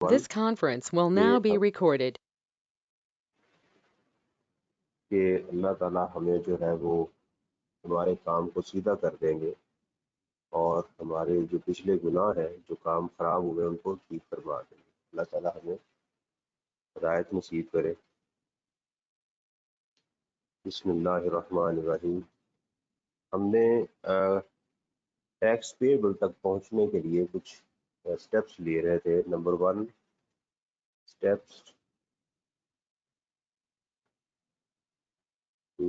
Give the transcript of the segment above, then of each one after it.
This conference will now be recorded. कि अल्लाह ताला हमें जो है वो हमारे काम को सीधा कर देंगे और हमारे जो पिछले गुनाह हैं, जो काम खराब हुए उनको ठीक करवा देंगे। अल्लाह ताला हमें हिदायत नसीब करे। बिस्मिल्लाहिर्रहमानिर्रहीम। हमने टैक्स पेएबल तक पहुंचने के लिए कुछ स्टेप्स ले रहे थे। Number 1 steps to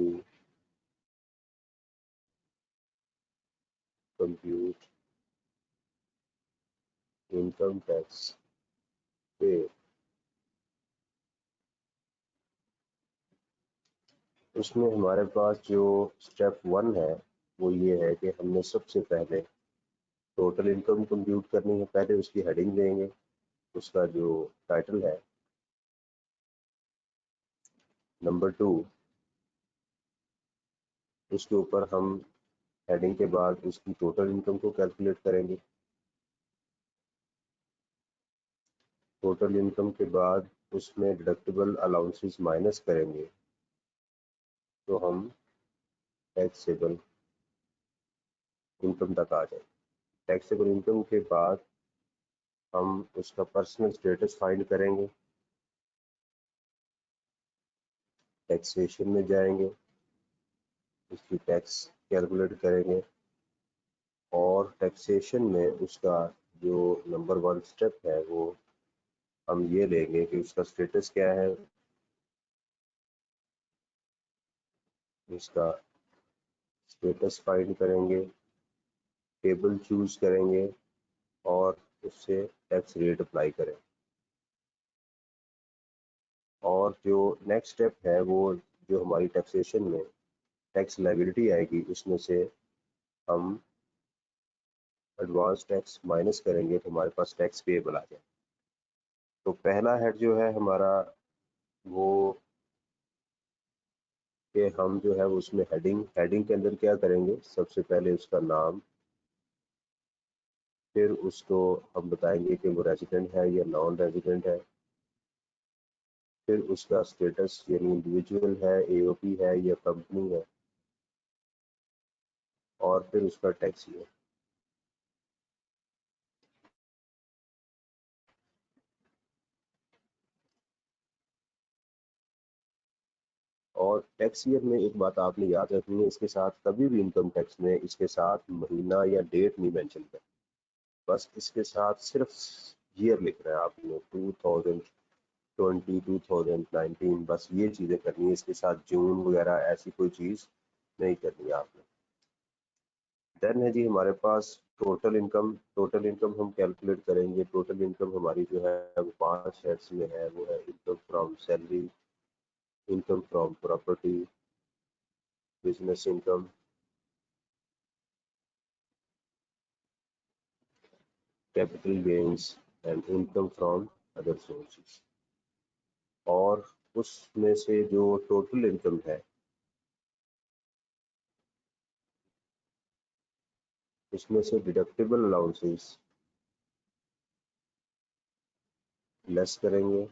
compute income tax पे। उसमें हमारे पास जो स्टेप 1 है वो ये है कि हमने सबसे पहले टोटल इनकम कंप्यूट करनी है। पहले उसकी हेडिंग देंगे, उसका जो टाइटल है। नंबर 2 उसके ऊपर हम हेडिंग के बाद उसकी टोटल इनकम को कैलकुलेट करेंगे। टोटल इनकम के बाद उसमें डिडक्टिबल अलाउंसेस माइनस करेंगे तो हम टैक्सेबल इनकम तक आ जाएंगे। टैक्सेबल इनकम के बाद हम उसका पर्सनल स्टेटस फाइंड करेंगे, टैक्सेशन में जाएंगे, उसकी टैक्स कैलकुलेट करेंगे और टैक्सेशन में उसका जो नंबर 1 स्टेप है वो हम ये लेंगे कि उसका स्टेटस क्या है, उसका स्टेटस फाइंड करेंगे, टेबल चूज करेंगे और उससे टैक्स रेट अप्लाई करें। और जो नेक्स्ट स्टेप है वो जो हमारी टैक्सेशन में टैक्स लायबिलिटी आएगी उसमें से हम एडवांस टैक्स माइनस करेंगे तो हमारे पास टैक्स पेएबल आ जाए। तो पहला हेड जो है हमारा वो कि हम जो है उसमें हेडिंग के अंदर क्या करेंगे, सबसे पहले उसका नाम, फिर उसको हम बताएंगे कि वो रेजिडेंट है या नॉन रेजिडेंट है, फिर उसका स्टेटस यानी इंडिविजुअल है, एओपी है या कंपनी है, और फिर उसका टैक्स ईयर। और टैक्स ईयर में एक बात आपने याद रखनी है, इसके साथ कभी भी इनकम टैक्स में इसके साथ महीना या डेट नहीं मेंशन कर, बस इसके साथ सिर्फ ईयर लिख रहा है आपने 2020 2019, बस ये चीज़ें करनी है। इसके साथ जून वगैरह ऐसी कोई चीज़ नहीं करनी है आपने। देन है जी हमारे पास टोटल इनकम। टोटल इनकम हम कैलकुलेट करेंगे। टोटल इनकम हमारी जो है वो 5 हेड्स में है। वो है income from salary, income from property, business income, capital gains and income from other sources. और उसमें से जो टोटल इनकम है उसमें से डिडक्टिबल अलाउंसेस लेस करेंगे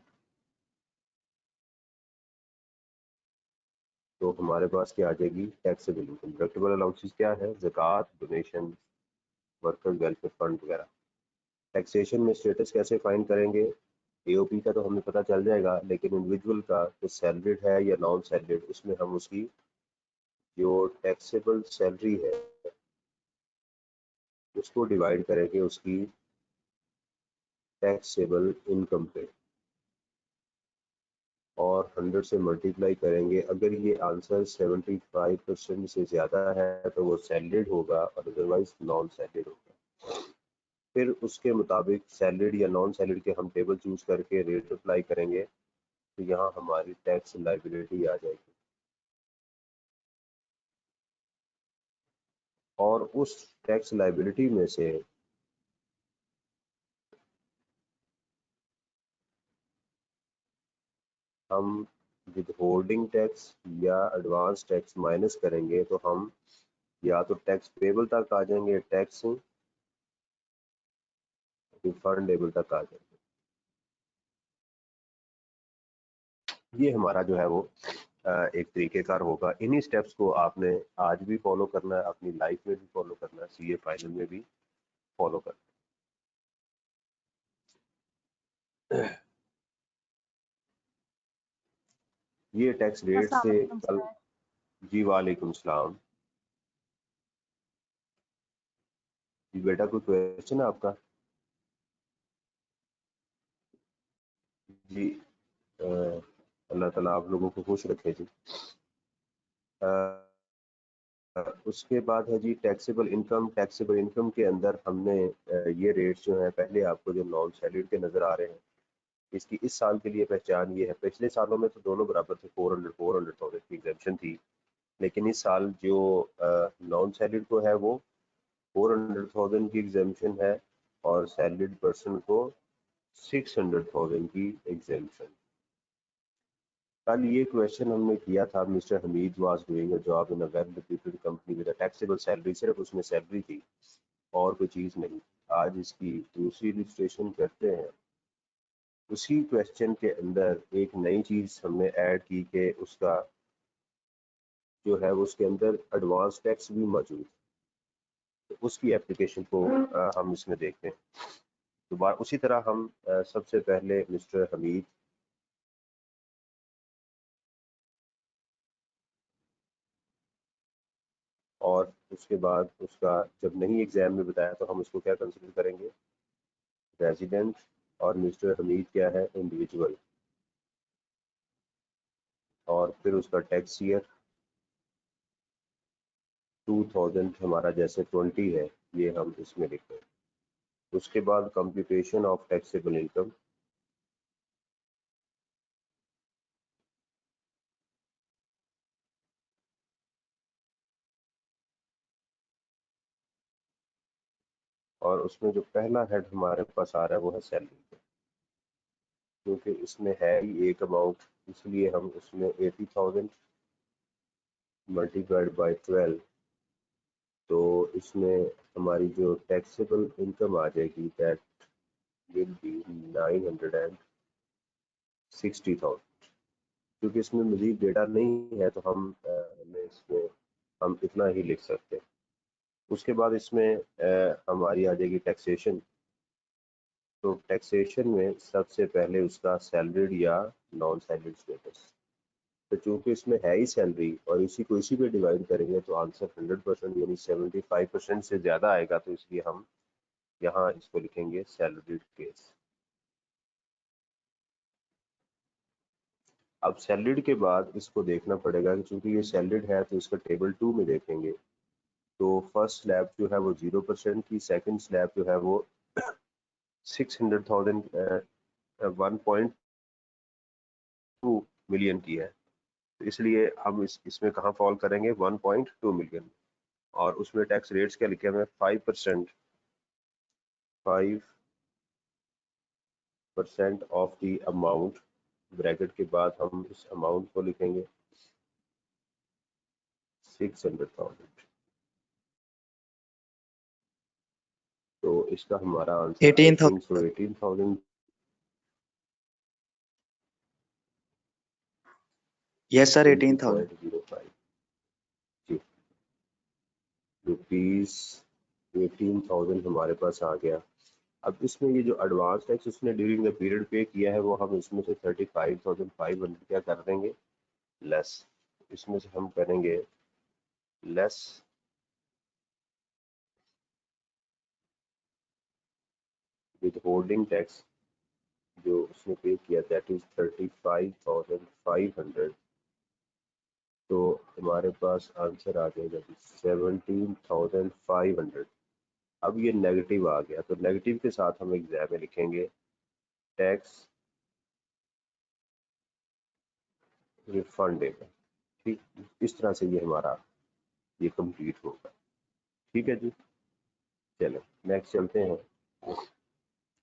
तो हमारे पास क्या आ जाएगी, टैक्सेबल इनकम। डिडक्टिबल अलाउंसेस क्या है, ज़कात, डोनेशन, वर्कर्स वेलफेयर फंड वगैरह। टैक्सेशन में स्टेटस कैसे फाइंड करेंगे, एओपी का तो हमें पता चल जाएगा, लेकिन इंडिविजुअल का जो सैलरीड है या नॉन सैलरीड, उसमें हम उसकी जो टैक्सेबल सैलरी है उसको डिवाइड करेंगे उसकी टैक्सेबल इनकम पे और 100 से मल्टीप्लाई करेंगे। अगर ये आंसर 75% से ज़्यादा है तो वो सैलरीड होगा और अदरवाइज नॉन सैलरीड होगा। फिर उसके मुताबिक सैलरीड या नॉन सैलरीड के हम टेबल चूज करके रेट अप्लाई करेंगे तो यहाँ हमारी टैक्स लायबिलिटी आ जाएगी। और उस टैक्स लायबिलिटी में से हम विदहोल्डिंग टैक्स या एडवांस टैक्स माइनस करेंगे तो हम या तो टैक्स पेबल तक आ जाएंगे, टैक्स रिफंडेबल तक आ जाएंगे। ये हमारा जो है वो एक तरीकेकार होगा। इन्हीं स्टेप्स को आपने आज भी फॉलो करना है, अपनी लाइफ में भी फॉलो करना है, सीए फाइनल में भी फॉलो करना है। ये टैक्स रेट अस्सलाम से वालेकुम कल। सर। जी वालेकुम सलाम। जी बेटा, कोई क्वेश्चन है आपका? जी अल्लाह ताला आप लोगों को खुश रखे जी। उसके बाद है जी टैक्सेबल इनकम। टैक्सेबल इनकम के अंदर हमने ये रेट्स जो है, पहले आपको जो नॉन सैलरीड के नज़र आ रहे हैं, इसकी इस साल के लिए पहचान ये है। पिछले सालों में तो दोनों बराबर थे, 400,000 की एग्जेम्पशन थी, लेकिन इस साल जो नॉन सैलरीड को है वो 400,000 की एग्जेम्पशन है, और सैलरीड पर्सन को 600,000 की एग्जेम्पशन। कल ये क्वेश्चन हमने किया था, mister Hamid was doing a job in a well reputed company with a taxable salary, सिर्फ उसमें सैलरी थी और कोई चीज़ नहीं। आज इसकी दूसरी इलस्ट्रेशन करते हैं। उसी क्वेश्चन के अंदर एक नई चीज़ हमने ऐड की कि उसका जो है उसके अंदर एडवांस टैक्स भी मौजूद है, तो उसकी एप्लीकेशन को हम इसमें देखते हैं। दोबारा उसी तरह हम सबसे पहले मिस्टर हमीद और उसके बाद उसका जब नहीं एग्जाम में बताया तो हम उसको क्या कंसिडर करेंगे, रेजिडेंट, और मिस्टर हमीद क्या है, इंडिविजुअल, और फिर उसका टैक्स ईयर 2000 हमारा जैसे 20 है, ये हम इसमें लिखते हैं। उसके बाद कंप्यूटेशन ऑफ टैक्सेबल इनकम, और उसमें जो पहला हेड हमारे पास आ रहा है वो है सैलरी। क्योंकि इसमें है ही एक अमाउंट, इसलिए हम उसमें 80,000 मल्टीप्लाइड बाई 12, तो इसमें हमारी जो टैक्सेबल इनकम आ जाएगी दैट विल बी 960,000। क्योंकि इसमें मजीद डेटा नहीं है तो इसमें हम इतना ही लिख सकते हैं। उसके बाद इसमें हमारी आ जाएगी टैक्सेशन। तो टैक्सेशन में सबसे पहले उसका सैलरीड या नॉन सैलरीड स्टेटस। तो चूंकि इसमें है ही सैलरी और इसी को इसी पे डिवाइड करेंगे तो आंसर 100% यानी 75% से ज़्यादा आएगा, तो इसलिए हम यहाँ इसको लिखेंगे सैलरीड केस। अब सैलरीड के बाद इसको देखना पड़ेगा कि चूंकि ये सैलरीड है तो इसका टेबल 2 में देखेंगे। तो फर्स्ट स्लैब जो है वो 0% की, सेकंड स्लैब जो है वो 600,000 1.2 मिलियन की है। तो इसलिए हम इसमें कहाँ फॉल करेंगे, 1.2 मिलियन। और उसमें टैक्स रेट्स क्या लिखे हुए हैं, 5%, 5% ऑफ द अमाउंट, ब्रैकेट के बाद हम इस अमाउंट को लिखेंगे 600,000। तो इसका हमारा answer I think so 18,000। Yes sir 18,000 20.05 जी, रुपीज 18,000 हमारे पास आ गया। अब इसमें ये जो एडवांस टैक्स उसने ड्यूरिंग द पीरियड पे किया है वो हम इसमें से 35,500 क्या कर देंगे, लेस। इसमें से हम करेंगे लेस विद होल्डिंग टैक्स जो उसने पे किया, दैट इज 35,500। तो हमारे पास आंसर आ जाएगा 17,500। अब ये नेगेटिव आ गया, तो नेगेटिव के साथ हम एग्जाम में लिखेंगे टैक्स रिफंडेबल। ठीक, इस तरह से ये हमारा ये कंप्लीट होगा। ठीक है जी, चलो नेक्स्ट चलते हैं।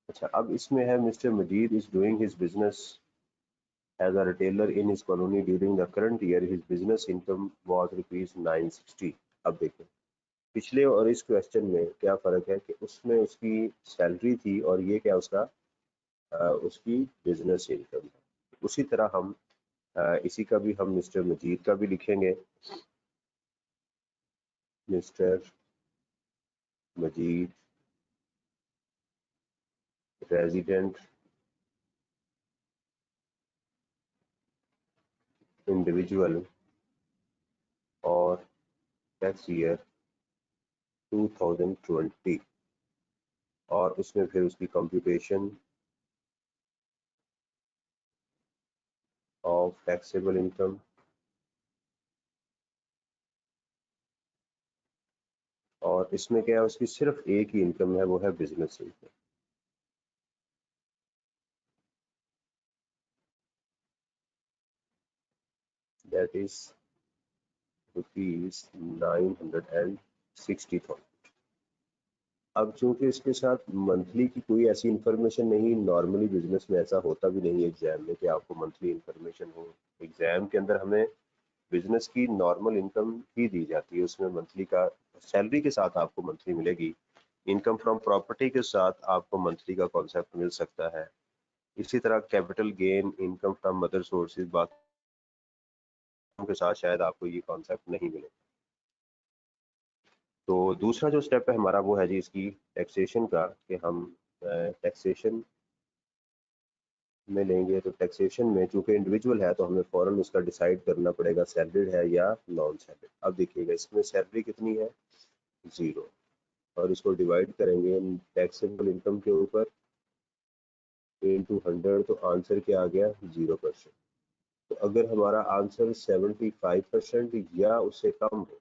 अच्छा, अब इसमें है mister Majeed is doing his business as a retailer in his colony during the current year, his business income was rupees 960। अब देखें पिछले और इस क्वेश्चन में क्या फ़र्क है कि उसमें उसकी सैलरी थी और ये क्या उसका उसकी बिजनेस इनकम है। उसी तरह हम इसी का भी हम मिस्टर मजीद का भी लिखेंगे, मिस्टर मजीद रेजिडेंट इंडिविजुअल और टैक्स ईयर 2020, और उसमें फिर उसकी कंप्यूटेशन ऑफ टैक्सेबल इनकम और इसमें क्या है, उसकी सिर्फ एक ही इनकम है, वो है बिजनेस इनकम। That is ₹960,000। अब चूंकि इसके साथ मंथली की कोई ऐसी इंफॉर्मेशन नहीं, नॉर्मली बिजनेस में ऐसा होता भी नहीं है एग्जाम में कि आपको मंथली इंफॉर्मेशन हो। एग्जाम के अंदर हमें बिजनेस की नॉर्मल इनकम ही दी जाती है, उसमें मंथली का सैलरी के साथ आपको मंथली मिलेगी। इनकम फ्रॉम प्रॉपर्टी के साथ आपको मंथली का कॉन्सेप्ट मिल सकता है। इसी तरह capital gain, income from mother sources, बाकी के साथ शायद आपको ये कॉन्सेप्ट नहीं मिले। तो दूसरा जो स्टेप है हमारा वो है जी इसकी टैक्सेशन का, कि हम टैक्सेशन में लेंगे। तो टैक्सेशन में चूंकि इंडिविजुअल है तो हमें फौरन उसका डिसाइड करना पड़ेगा सैलरीड है या नॉन सैलरीड। अब देखिएगा इसमें सैलरी कितनी है, 0, और इसको डिवाइड करेंगे टैक्सेबल इनकम के ऊपर इनटू 100, तो आंसर क्या आ गया, 0%। तो अगर हमारा आंसर 75% या उससे कम हो,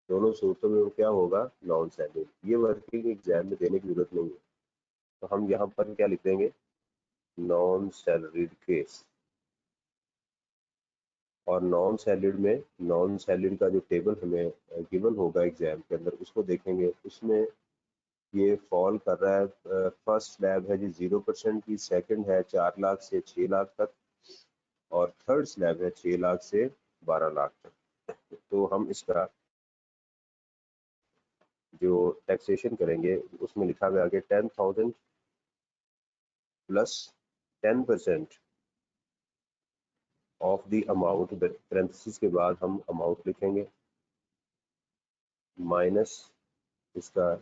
दोनों सूरतों में वो क्या होगा, नॉन सैलरीड। ये वर्किंग एग्जाम में देने की जरूरत नहीं है, तो हम यहाँ पर क्या लिख देंगे, नॉन सैलरीड केस। और नॉन सैलरीड में नॉन सैलरीड का जो टेबल हमें गिवन होगा एग्जाम के अंदर, उसको देखेंगे। उसमें ये फॉल कर रहा है, फर्स्ट स्लैब है जी 0% की, सेकंड है 4 लाख से 6 लाख तक, और थर्ड स्लैब है 6 लाख से 12 लाख तक। तो हम इसका जो टैक्सेशन करेंगे उसमें लिखा हुआ आगे 10,000 plus 10% of the amount, parenthesis के बाद हम अमाउंट लिखेंगे, माइनस इसका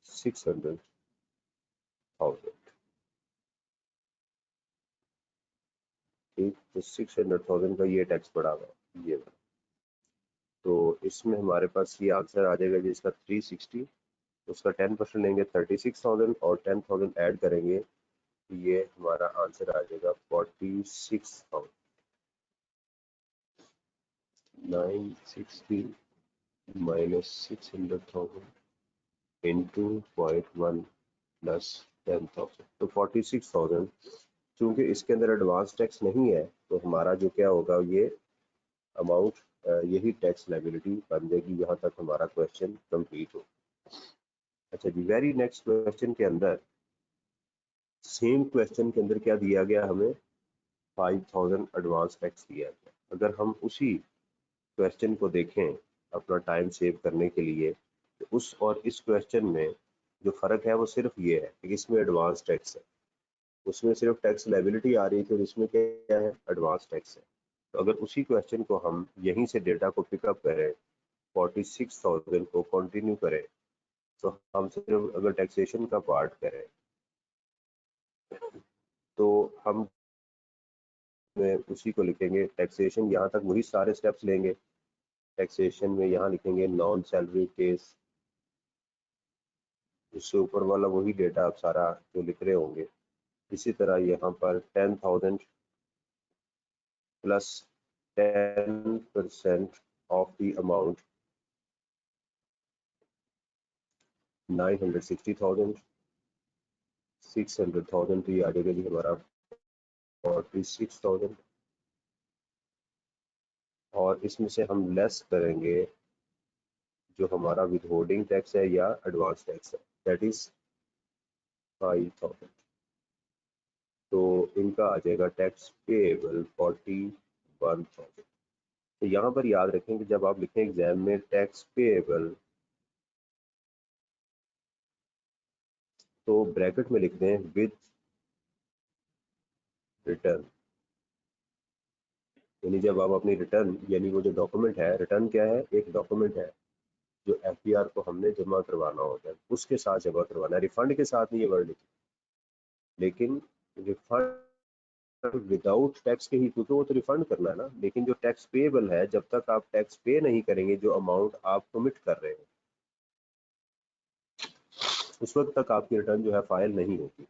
600,000। ठीक, तो 600,000 का ये टैक्स पड़ा हुआ ये। तो इसमें हमारे पास ये आंसर आ जाएगा जी इसका 360, उसका 10% लेंगे 36,000 और 10,000 ऐड करेंगे, ये हमारा आंसर आ जाएगा 46,000। 960 माइनस 600,000 इंटू 0.1 प्लस 10,000, तो 46,000। चूंकि इसके अंदर एडवांस टैक्स नहीं है तो हमारा जो क्या होगा, ये अमाउंट यही टैक्स लायबिलिटी बन जाएगी। यहाँ तक हमारा क्वेश्चन कंप्लीट हो। अच्छा जी, वेरी नेक्स्ट क्वेश्चन के अंदर, सेम क्वेश्चन के अंदर क्या दिया गया, हमें 5,000 एडवांस टैक्स दिया गया। अगर हम उसी क्वेश्चन को देखें अपना टाइम सेव करने के लिए, तो उस और इस क्वेश्चन में जो फर्क है वो सिर्फ ये है कि इसमें एडवांस टैक्स है, उसमें सिर्फ टैक्स लायबिलिटी आ रही थी और इसमें क्या है, एडवांस टैक्स है। तो अगर उसी क्वेश्चन को हम यहीं से डेटा को पिकअप करें, 46,000 को कंटिन्यू करें, तो हम सिर्फ अगर टैक्सेशन का पार्ट करें तो हम उसी को लिखेंगे टैक्सेशन। यहाँ तक वही सारे स्टेप्स लेंगे। टैक्सेशन में यहाँ लिखेंगे नॉन सैलरी केस, इससे ऊपर वाला वही डेटा आप सारा जो लिख रहे होंगे। इसी तरह यहाँ पर 10,000 प्लस 10% ऑफ द अमाउंट 960,000, 600,000, तो ये आ जाएगा जी हमारा 46,000, और इसमें से हम लेस करेंगे जो हमारा विथहोल्डिंग टैक्स है या एडवांस टैक्स है, दैट इज 5,000। तो इनका आ जाएगा टैक्स पेएबल 41,000। तो यहाँ पर याद रखें कि जब आप लिखें एग्जाम में टैक्स पेएबल, तो ब्रैकेट में लिख दें विद रिटर्न। यानी जब आप अपनी रिटर्न, यानी वो जो डॉक्यूमेंट है, रिटर्न क्या है, एक डॉक्यूमेंट है जो एफपीआर को हमने जमा करवाना होता है, उसके साथ जमा करवाना है, रिफंड के साथ नहीं ये वर्ड लिखी। लेकिन रिफंड विदाउट टैक्स के ही, क्योंकि वो तो रिफंड करना है ना, लेकिन जो टैक्स पेएबल है, जब तक आप टैक्स पे नहीं करेंगे जो अमाउंट आप कमिट कर रहे हैं, उस वक्त तक आपकी रिटर्न जो है फाइल नहीं होगी।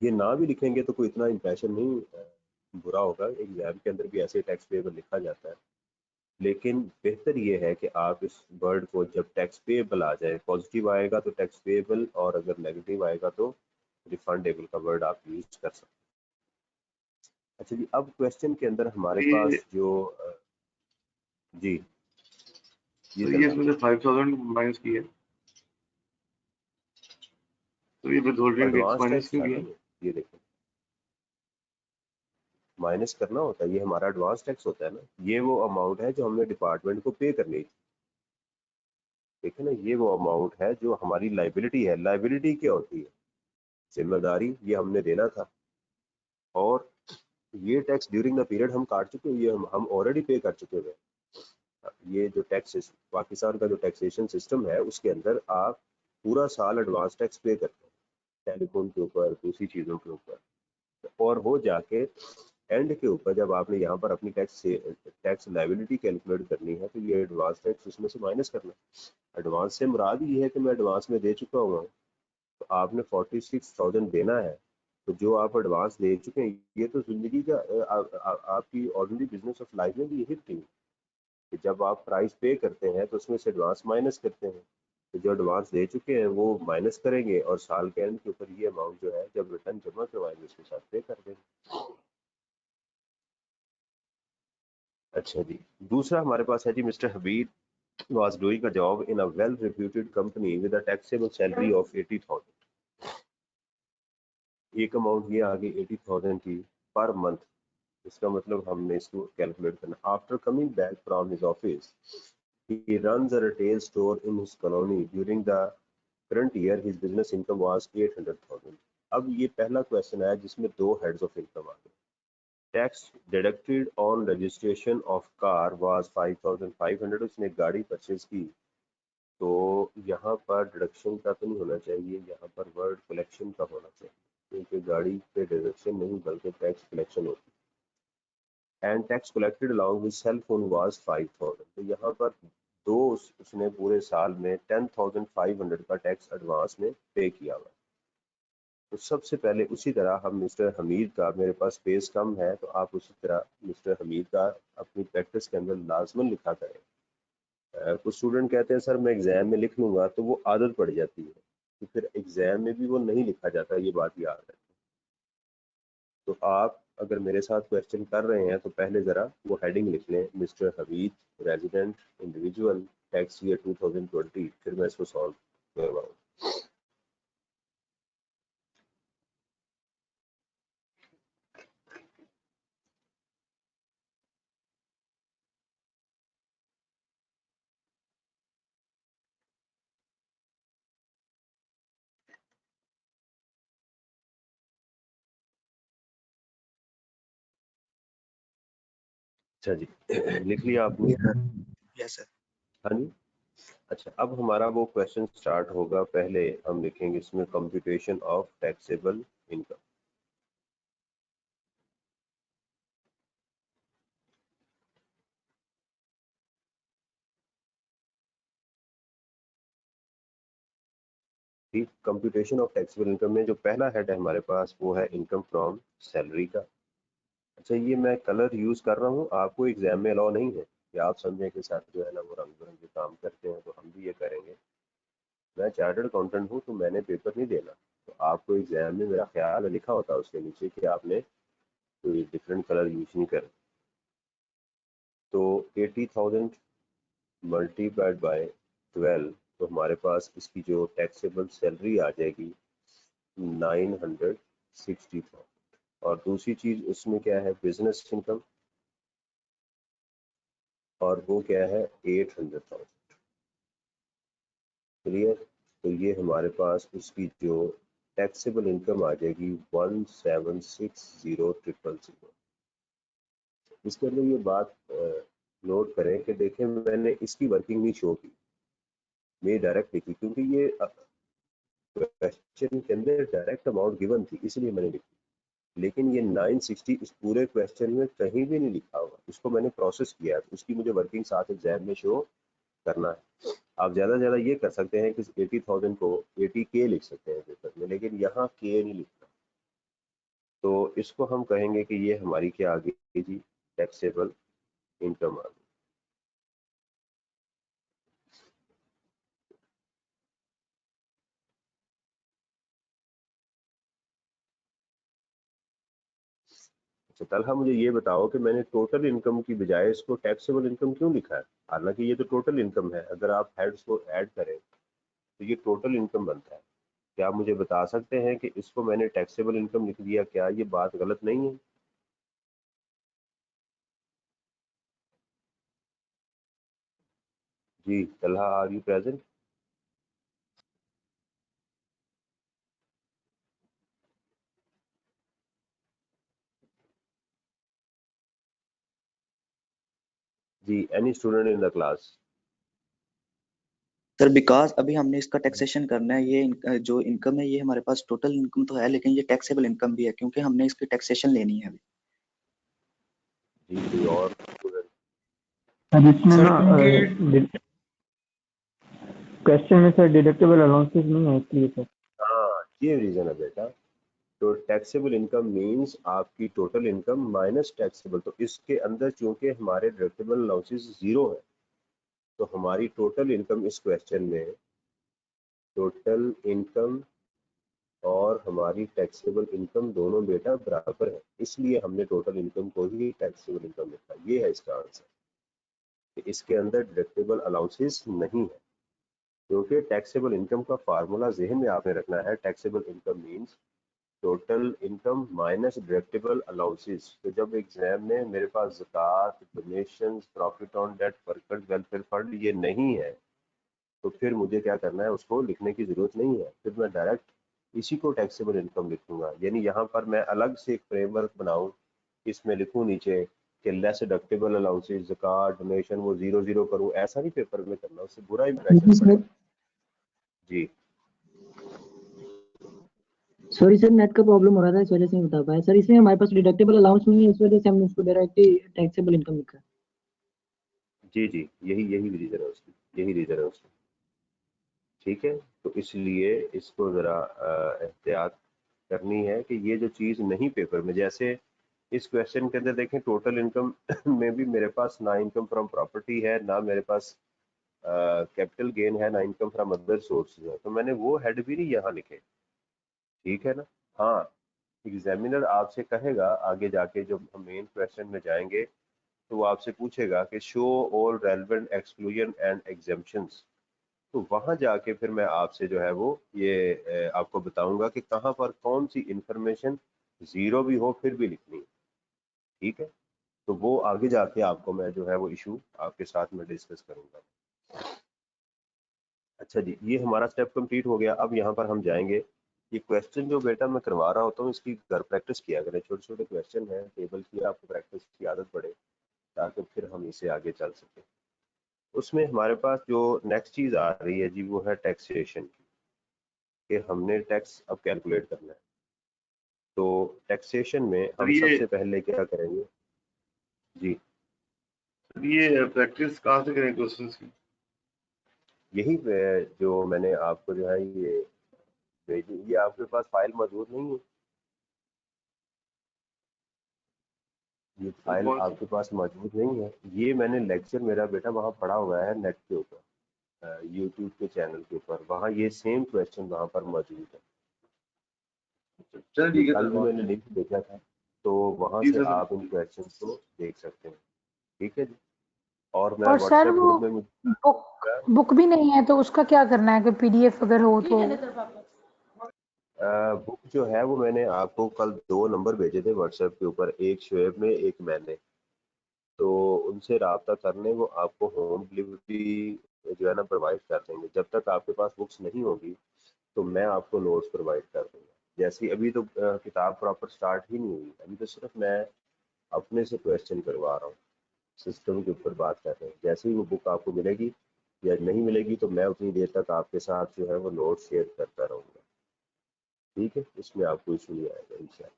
ये ना भी लिखेंगे तो कोई इतना इंप्रेशन नहीं बुरा होगा, एग्जाम के अंदर भी ऐसे टैक्स पेएबल लिखा जाता है, लेकिन बेहतर ये है कि आप इस वर्ड को जब टैक्स पेएबल आ जाए, पॉजिटिव आएगा तो टैक्स पेएबल, और अगर नेगेटिव आएगा तो रिफंडेबल का वर्ड आप यूज कर सकते हैं। अच्छा जी, अब क्वेश्चन के अंदर हमारे तो ये पास जो जी तो ये जनाब, इसमें से 5000 माइनस किया, तो ये विथहोल्डिंग टैक्स एडवांस माइनस टैक्स क्यों था ना किया? ये देखो, माइनस करना होता है, ये हमारा एडवांस टैक्स होता है ना, ये वो अमाउंट है जो हमने डिपार्टमेंट को पे करनी है। ठीक है ना, ये वो अमाउंट है जो हमारी लाइबिलिटी है। लाइबिलिटी क्या होती है, जिम्मेदारी, ये हमने देना था, और ये टैक्स ड्यूरिंग द पीरियड हम काट चुके हैं, ये हम ऑलरेडी पे कर चुके हुए हैं। ये जो टैक्स पाकिस्तान का जो टैक्सेशन सिस्टम है, उसके अंदर आप पूरा साल एडवांस टैक्स पे करते हैं, टेलीफोन के ऊपर, दूसरी चीज़ों के ऊपर, और वो जाके एंड के ऊपर जब आपने यहाँ पर अपनी टैक्स लाइबिलिटी कैलकुलेट करनी है, तो ये एडवांस टैक्स उसमें से माइनस करना है। एडवांस से मुराद ये है कि मैं एडवांस में दे चुका हुआ हूँ, तो आपने 46,000 देना है, तो जो आप एडवांस दे चुके हैं, ये तो जिंदगी का आपकी ऑर्डिनरी बिजनेस ऑफ लाइफ में भी यही थी कि जब आप प्राइस पे करते हैं तो उसमें से एडवांस माइनस करते हैं, तो जो एडवांस दे चुके हैं वो माइनस करेंगे, और साल के एंड के ऊपर ये अमाउंट जो है जब रिटर्न जमा करवाएंगे उसके साथ पे कर देंगे। अच्छा जी, दूसरा हमारे पास है जी, mister Habib was doing a job in a well-reputed company with a taxable salary of 80,000। एक अमाउंट ये आ गई 80,000 की पर मंथ, इसका मतलब हमने इसको कैलकुलेट करना। After coming back from his office, he runs a retail store in his colony during the current year his business income was 800,000। अब ये पहला क्वेश्चन है जिसमें दो हेड्स ऑफ इनकम आ गए। Tax deducted on registration of car was 5,500, उसने गाड़ी purchase की, तो यहाँ पर डिडक्शन का तो नहीं होना चाहिए, यहाँ पर वर्ड कलेक्शन का होना चाहिए, क्योंकि गाड़ी पे डिडक्शन नहीं बल्कि टैक्स कलेक्शन होती है। And tax collected along with cell phone was 5,000, तो यहाँ पर दो उसने पूरे साल में 10,500 का टैक्स एडवांस में पे किया हुआ। तो सबसे पहले उसी तरह हम मिस्टर हमीद का, मेरे पास स्पेस कम है तो आप उसी तरह मिस्टर हमीद का अपनी प्रैक्टिस के अंदर लाजमन लिखा करें। कुछ स्टूडेंट कहते हैं सर मैं एग्जाम में लिख लूंगा, तो वो आदत पड़ जाती है, तो फिर एग्जाम में भी वो नहीं लिखा जाता, ये बात याद है। तो आप अगर मेरे साथ क्वेश्चन कर रहे हैं तो पहले ज़रा वो हेडिंग लिख लें, mister Hamid resident individual tax year 2020, फिर मैं इसको सॉल्व करवाऊँ। अच्छा जी, लिख लिया आपने? Yes sir. हाँ जी। अच्छा, अब हमारा वो क्वेश्चन स्टार्ट होगा। पहले हम लिखेंगे इसमें कंप्यूटेशन ऑफ टैक्सेबल इनकम। ठीक, कंप्यूटेशन ऑफ टैक्सेबल इनकम में जो पहला हेड है हमारे पास वो है इनकम फ्रॉम सैलरी का। अच्छा, ये मैं कलर यूज कर रहा हूँ, आपको एग्जाम में अलाउ नहीं है कि आप समझें कि सर जो है ना वो रंग बिरंगे काम करते हैं तो हम भी ये करेंगे। मैं चार्टर्ड अकाउंटेंट हूँ तो मैंने पेपर नहीं देना, तो आपको एग्जाम में मेरा ख्याल है लिखा होता है उसके नीचे कि आपने कोई डिफरेंट कलर यूज नहीं कर। तो 80,000 मल्टीप्लाइड बाय 12, तो हमारे पास इसकी जो टैक्सेबल सैलरी आ जाएगी 960,000। और दूसरी चीज उसमें क्या है, बिजनेस इनकम, और वो क्या है 800,000। क्लियर? तो ये हमारे पास उसकी जो टैक्सेबल इनकम आ जाएगी 176,000। इसके अंदर ये बात नोट करें कि देखें मैंने इसकी वर्किंग नहीं शो की, मैं डायरेक्ट लिखी क्योंकि ये क्वेश्चन के अंदर डायरेक्ट अमाउंट गिवन थी इसलिए मैंने लिखी, लेकिन ये 960 इस पूरे क्वेश्चन में कहीं भी नहीं लिखा हुआ, इसको मैंने प्रोसेस किया है, उसकी मुझे वर्किंग साथ एग्जाम में शो करना है। आप ज़्यादा से ज़्यादा ये कर सकते हैं कि 80,000 को 80K लिख सकते हैं पेपर में, लेकिन यहाँ K नहीं लिखना। तो इसको हम कहेंगे कि ये हमारी क्या आ गई जी, टैक्सेबल इनकम आ गई। अच्छा तलहा मुझे ये बताओ कि मैंने टोटल इनकम की बजाय इसको टैक्सेबल इनकम क्यों लिखा है, हालांकि ये तो टोटल इनकम है, अगर आप हेड्स को ऐड करें तो ये टोटल इनकम बनता है। क्या आप मुझे बता सकते हैं कि इसको मैंने टैक्सेबल इनकम लिख दिया, क्या ये बात गलत नहीं है? जी तलहा, आर यू प्रेजेंट? जी, any student in the class? Sir because अभी हमने इसका टैक्सेशन करना है, ये जो इनकम है ये हमारे पास टोटल इनकम तो है, लेकिन ये टैक्सेबल इनकम भी है क्योंकि हमने इसकी टैक्सेशन लेनी है अभी। जी कोई और स्टूडेंट? सर इसमें सर ना क्योंकि क्वेश्चन में सर डिडक्टेबल अलाउंसेस नहीं है इसलिए सर। हाँ ये रीजन है बेटा, तो टैक्सेबल इनकम मींस आपकी टोटल इनकम माइनस टैक्सेबल, तो इसके अंदर चूंकि हमारे डिडक्टेबल अलाउंसेस जीरो है तो हमारी टोटल इनकम इस क्वेश्चन में, टोटल इनकम और हमारी टैक्सेबल इनकम दोनों बेटा बराबर है, इसलिए हमने टोटल इनकम को ही टैक्सेबल इनकम लिखा। ये है इसका आंसर, इसके अंदर डिडक्टेबल अलाउंसेस नहीं है, क्योंकि टैक्सेबल इनकम का फार्मूला जहन में आपने रखना है, taxable income means total income minus deductible allowances. तो जब एग्जाम में मेरे पास ज़कात, donations, profit on debt, workers welfare fund ये नहीं है तो फिर मुझे क्या करना है, उसको लिखने की ज़रूरत नहीं है, फिर मैं डायरेक्ट इसी को टैक्सेबल इनकम लिखूंगा। यानी यहाँ पर मैं अलग से एक फ्रेमवर्क बनाऊँ, इसमें लिखूँ नीचे कि लेस डिडक्टेबल अलाउंसेस, ज़कात, डोनेशन वो 0 करूँ, ऐसा नहीं पेपर में करना, उससे बुरा इंप्रेशन पड़ेगा। जी सॉरी सर, नेट का प्रॉब्लम हो रहा था इस वजह से नहीं बता पाया सर। इसमें हमारे पास डिडक्टेबल अलाउंस नहीं है, इस वजह से हमने इसको डायरेक्टली टैक्सेबल इनकम लिखा। जी जी, यही रीज़न है उसकी, यही रीज़न है उसकी। ठीक है, तो इसलिए इसको ज़रा एहतियात करनी है कि ये जो चीज़ नहीं पेपर में, जैसे इस क्वेश्चन के अंदर देखें टोटल इनकम में भी मेरे पास ना इनकम फ्रॉम प्रॉपर्टी है, ना मेरे पास कैपिटल गेन है, ना इनकम फ्रॉम अदर सोर्सेज है, तो मैंने वो हेड भी नहीं यहाँ लिखे। ठीक है ना? हाँ, एग्जामिनर आपसे कहेगा आगे जाके जब हम मेन क्वेश्चन में जाएंगे तो वो आपसे पूछेगा कि show all relevant exclusion and exemptions, तो वहां जाके फिर मैं आपसे जो है वो ये आपको बताऊंगा कि कहाँ पर कौन सी इंफॉर्मेशन जीरो भी हो फिर भी लिखनी है। ठीक है, तो वो आगे जाके आपको मैं जो है वो इशू आपके साथ में डिस्कस करूंगा। अच्छा जी, ये हमारा स्टेप कंप्लीट हो गया। अब यहाँ पर हम जाएंगे, ये क्वेश्चन जो बेटा मैं करवा रहा होता हूँ इसकी घर प्रैक्टिस किया करें, छोटे छोटे क्वेश्चन है टेबल की, आपको प्रैक्टिस की आदत पड़े ताकि फिर हम इसे आगे चल सकें। उसमें हमारे पास जो नेक्स्ट चीज़ आ रही है जी वो है टैक्सेशन की, कि हमने टैक्स अब कैलकुलेट करना है। तो टैक्सेशन में हम ये सबसे पहले क्या करेंगे जी? ये प्रैक्टिस कहाँ से करें क्वेश्चंस की? यही जो मैंने आपको जो है ये भेजी, ये आपके पास फाइल मौजूद नहीं है? ये फाइल कौन सी? आपके पास मौजूद नहीं है? ये मैंने लेक्चर मेरा बेटा वहाँ पढ़ा हुआ है नेट के ऊपर, यूट्यूब के चैनल के ऊपर, वहाँ ये सेम क्वेश्चन वहाँ पर मौजूद है। चल ये ठीक है कल सर, भी मैंने लिंक भेजा था, तो वहाँ जी से सर। आप इन क्वेश्चन को देख सकते हैं। ठीक है जी, और मैं और सर व्हाट्सएप वो ग्रुप में मुझे बुक भी नहीं है तो उसका क्या करना है, कि पीडीएफ अगर हो तो? बुक जो है वो मैंने आपको कल 2 नंबर भेजे थे व्हाट्सएप के ऊपर, एक शुएब ने, एक मैंने, तो उनसे राब्ता करने वो आपको होम डिलीवरी जो है ना प्रोवाइड कर देंगे। जब तक आपके पास बुक्स नहीं होगी तो मैं आपको नोट्स प्रोवाइड कर दूंगा। जैसे अभी तो किताब प्रॉपर स्टार्ट ही नहीं हुई, अभी तो सिर्फ मैं अपने से क्वेश्चन करवा रहा हूँ, सिस्टम के ऊपर बात कर रहे हैं। जैसे ही वो बुक आपको मिलेगी या नहीं मिलेगी तो मैं उतनी देर तक आपके साथ जो है वो नोट शेयर करता रहूँगा, ठीक है, इसमें आपको इशू नहीं आएगा इंशाल्लाह।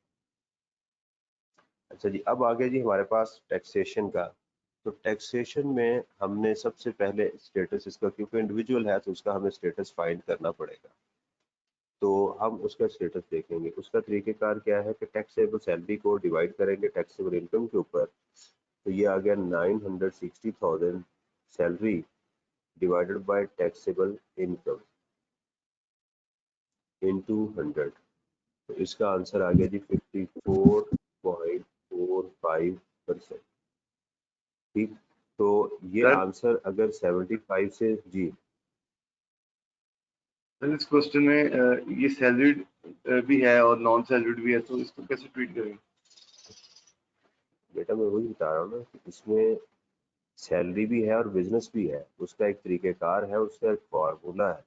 अच्छा जी, अब आगे जी हमारे पास टैक्सेशन का। तो टैक्सेशन में हमने सबसे पहले स्टेटस इसका, क्योंकि इंडिविजुअल है तो उसका हमें स्टेटस फाइंड करना पड़ेगा, तो हम उसका स्टेटस देखेंगे। उसका तरीकेकार क्या है कि टैक्सेबल सैलरी को डिवाइड करेंगे टैक्सेबल इनकम के ऊपर। तो ये आ गया 960,000 salary divided by taxable income into 100। तो इसका आंसर आ गया जी 54.45%। ठीक, तो ये सर आंसर अगर 75 से जी इस क्वेश्चन में ये सैलरीड भी है और नॉन सैलरीड भी है, तो इसको कैसे ट्रीट करेंगे? बेटा मैं वही बता रहा हूँ ना कि इसमें सैलरी भी है और बिजनेस भी है, उसका एक तरीकेकार है, उसका एक फार्मूला है।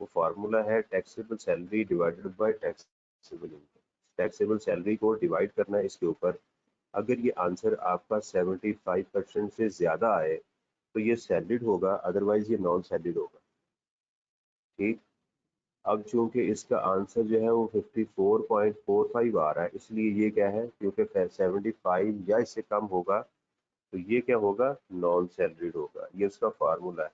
वो फार्मूला है taxable salary divided by taxable income. Taxable salary को डिवाइड करना है इसके ऊपर। अगर ये आंसर आपका 75% से ज़्यादा आए तो ये सैलरीड होगा, अदरवाइज ये नॉन सैलरीड होगा। ठीक, अब चूंकि इसका आंसर जो है वो 54.45 आ रहा है, इसलिए ये क्या है, क्योंकि 75 या इससे कम होगा तो ये क्या होगा, नॉन सैलरीड होगा। ये उसका फार्मूला है।